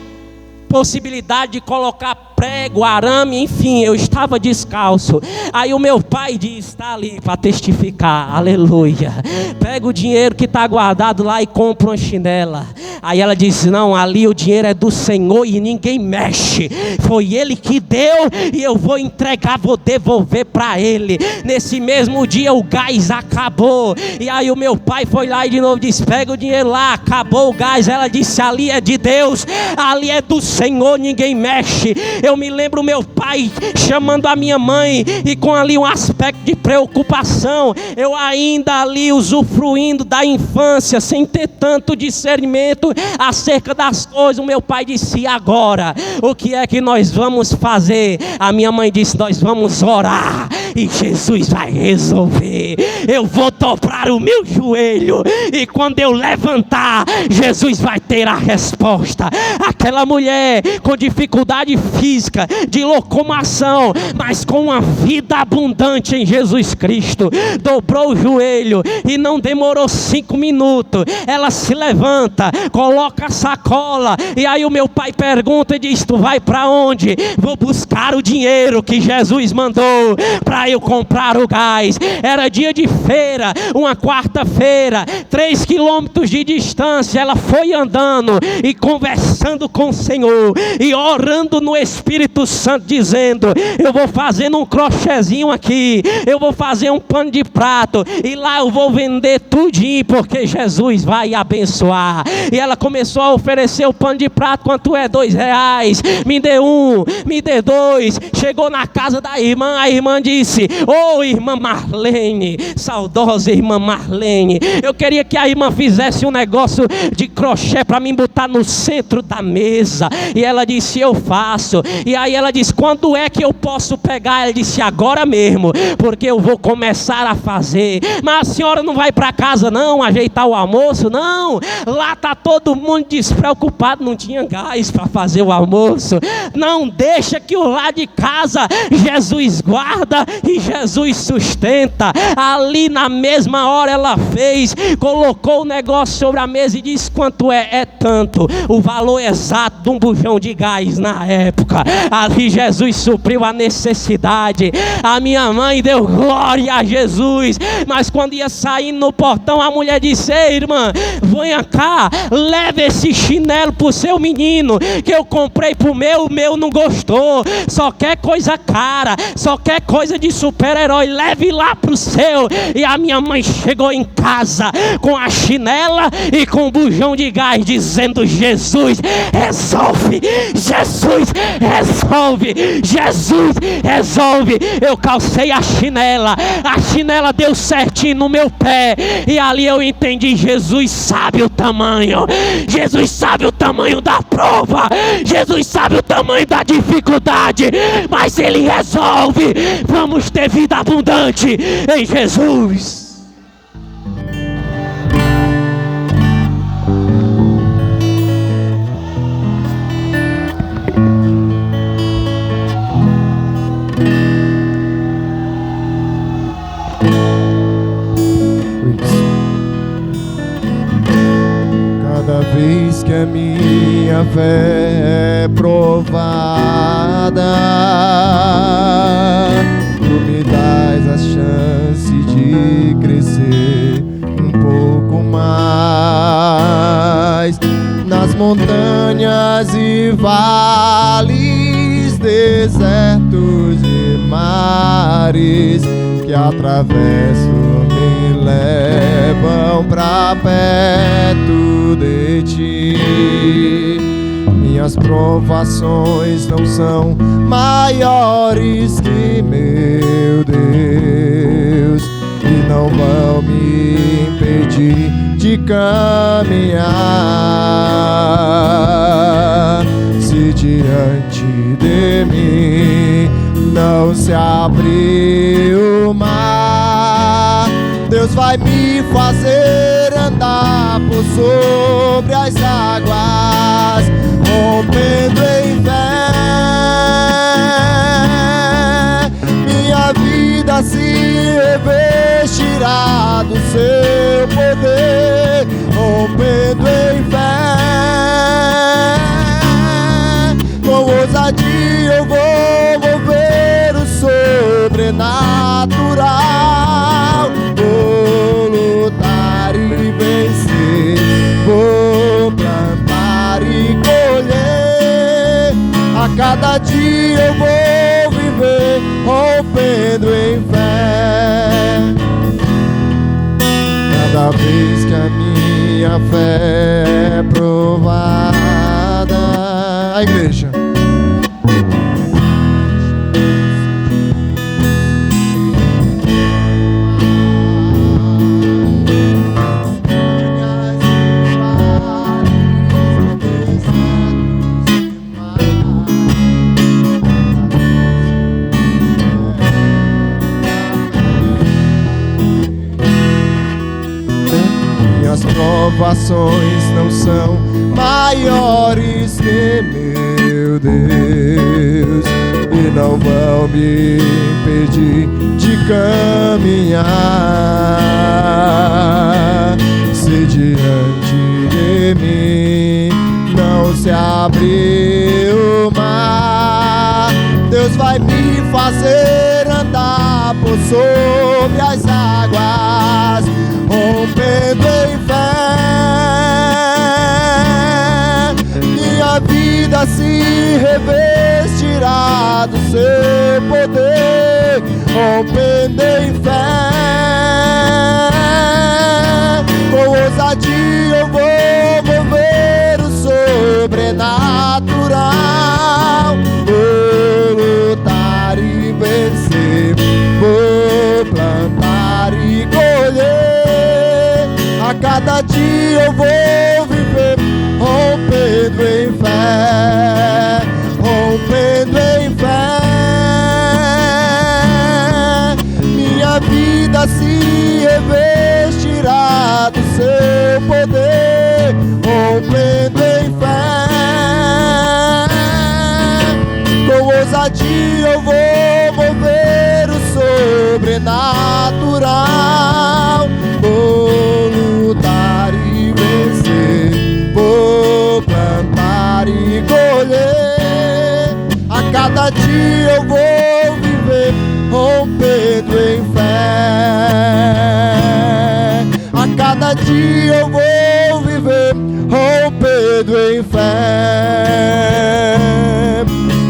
possibilidade de colocar prego, arame, enfim, eu estava descalço. Aí o meu pai disse: está ali para testificar, aleluia, pega o dinheiro que está guardado lá e compra uma chinela. Aí ela disse: não, ali o dinheiro é do Senhor e ninguém mexe, foi Ele que deu e eu vou entregar, vou devolver para Ele. Nesse mesmo dia o gás acabou, e aí o meu pai foi lá e de novo disse: pega o dinheiro lá, acabou o gás. Ela disse: ali é de Deus, ali é do Senhor, ninguém mexe. Eu me lembro meu pai chamando a minha mãe e com ali um aspecto de preocupação. Eu ainda ali usufruindo da infância, sem ter tanto discernimento acerca das coisas. O meu pai disse: agora, o que é que nós vamos fazer? A minha mãe disse: nós vamos orar e Jesus vai resolver. Eu vou dobrar o meu joelho e quando eu levantar, Jesus vai ter a resposta. Aquela mulher com dificuldade física, de locomoção, mas com uma vida abundante em Jesus Cristo, dobrou o joelho e não demorou 5 minutos. Ela se levanta, coloca a sacola e aí o meu pai pergunta e diz: tu vai para onde? Vou buscar o dinheiro que Jesus mandou para eu comprar o gás. Era dia de feira, uma quarta-feira, 3 quilômetros de distância. Ela foi andando e conversando com o Senhor e orando no Espírito Santo, dizendo: eu vou fazendo um crochêzinho aqui, eu vou fazer um pano de prato e lá eu vou vender tudinho, porque Jesus vai abençoar. E ela começou a oferecer o pano de prato: quanto é? R$2, me dê um, me dê dois. Chegou na casa da irmã, a irmã disse: ô irmã Marlene, saudosa irmã Marlene, eu queria que a irmã fizesse um negócio de crochê para mim botar no centro da mesa. E ela disse: eu faço. E aí ela disse: quando é que eu posso pegar? Ela disse: agora mesmo, porque eu vou começar a fazer. Mas a senhora não vai para casa não, ajeitar o almoço? Não, lá está todo mundo despreocupado, não tinha gás para fazer o almoço. Não, deixa que o lado de casa Jesus guarda e Jesus sustenta. Ali na mesma hora ela fez, colocou o negócio sobre a mesa e disse: quanto é? É tanto. O valor exato de um bujão de gás na época. Ali Jesus supriu a necessidade. A minha mãe deu glória a Jesus. Mas quando ia saindo no portão, a mulher disse: ei irmã, venha cá, leve esse chinelo pro seu menino, que eu comprei pro meu, o meu não gostou, só quer coisa cara, só quer coisa de super-herói, leve lá pro seu. E a minha mãe chegou em casa com a chinela e com o bujão de gás, dizendo: Jesus resolve, Jesus resolve, Jesus resolve. Eu calcei a chinela deu certinho no meu pé, e ali eu entendi: Jesus sabe o tamanho, Jesus sabe o tamanho da prova, Jesus sabe o tamanho da dificuldade, mas Ele resolve. Vamos ter vida abundante em Jesus. Cada vez que a minha fé é provada, tu me dás a chance de crescer um pouco mais nas montanhas e vales, desertos e mares que atravesso me levam pra perto de ti. Minhas provações não são maiores que meu Deus e não vão me impedir de caminhar. Se diante de mim não se abrir o mar, Deus vai me fazer andar por sobre as águas, rompendo em fé. Minha vida se revestirá do seu poder, rompendo em fé. Com ousadia eu vou ver o sobrenatural. Vou lutar e vencer, vou plantar e colher. A cada dia eu vou viver rompendo em fé. Cada vez que a minha fé é provada. A igreja. minhas provações não são maiores que meu Deus, e não vão me impedir de caminhar. Se diante de mim não se abrir o mar, Deus vai me fazer andar por sobre as águas, rompendo em fé. Minha vida se revestirá do seu poder, rompendo em fé. Com ousadia eu vou mover o sobrenatural, vou lutar e vencer, vou plantar e colher. A cada dia eu vou viver rompendo em fé, rompendo em fé. Minha vida se revestirá do seu poder, rompendo em fé. Com ousadia eu vou mover o sobrenatural, vou lutar e vencer, vou plantar e colher. A cada dia eu vou viver rompendo em fé. A cada dia eu vou viver rompendo em fé.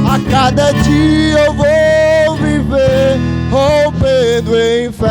A cada dia eu vou viver rompendo em fé.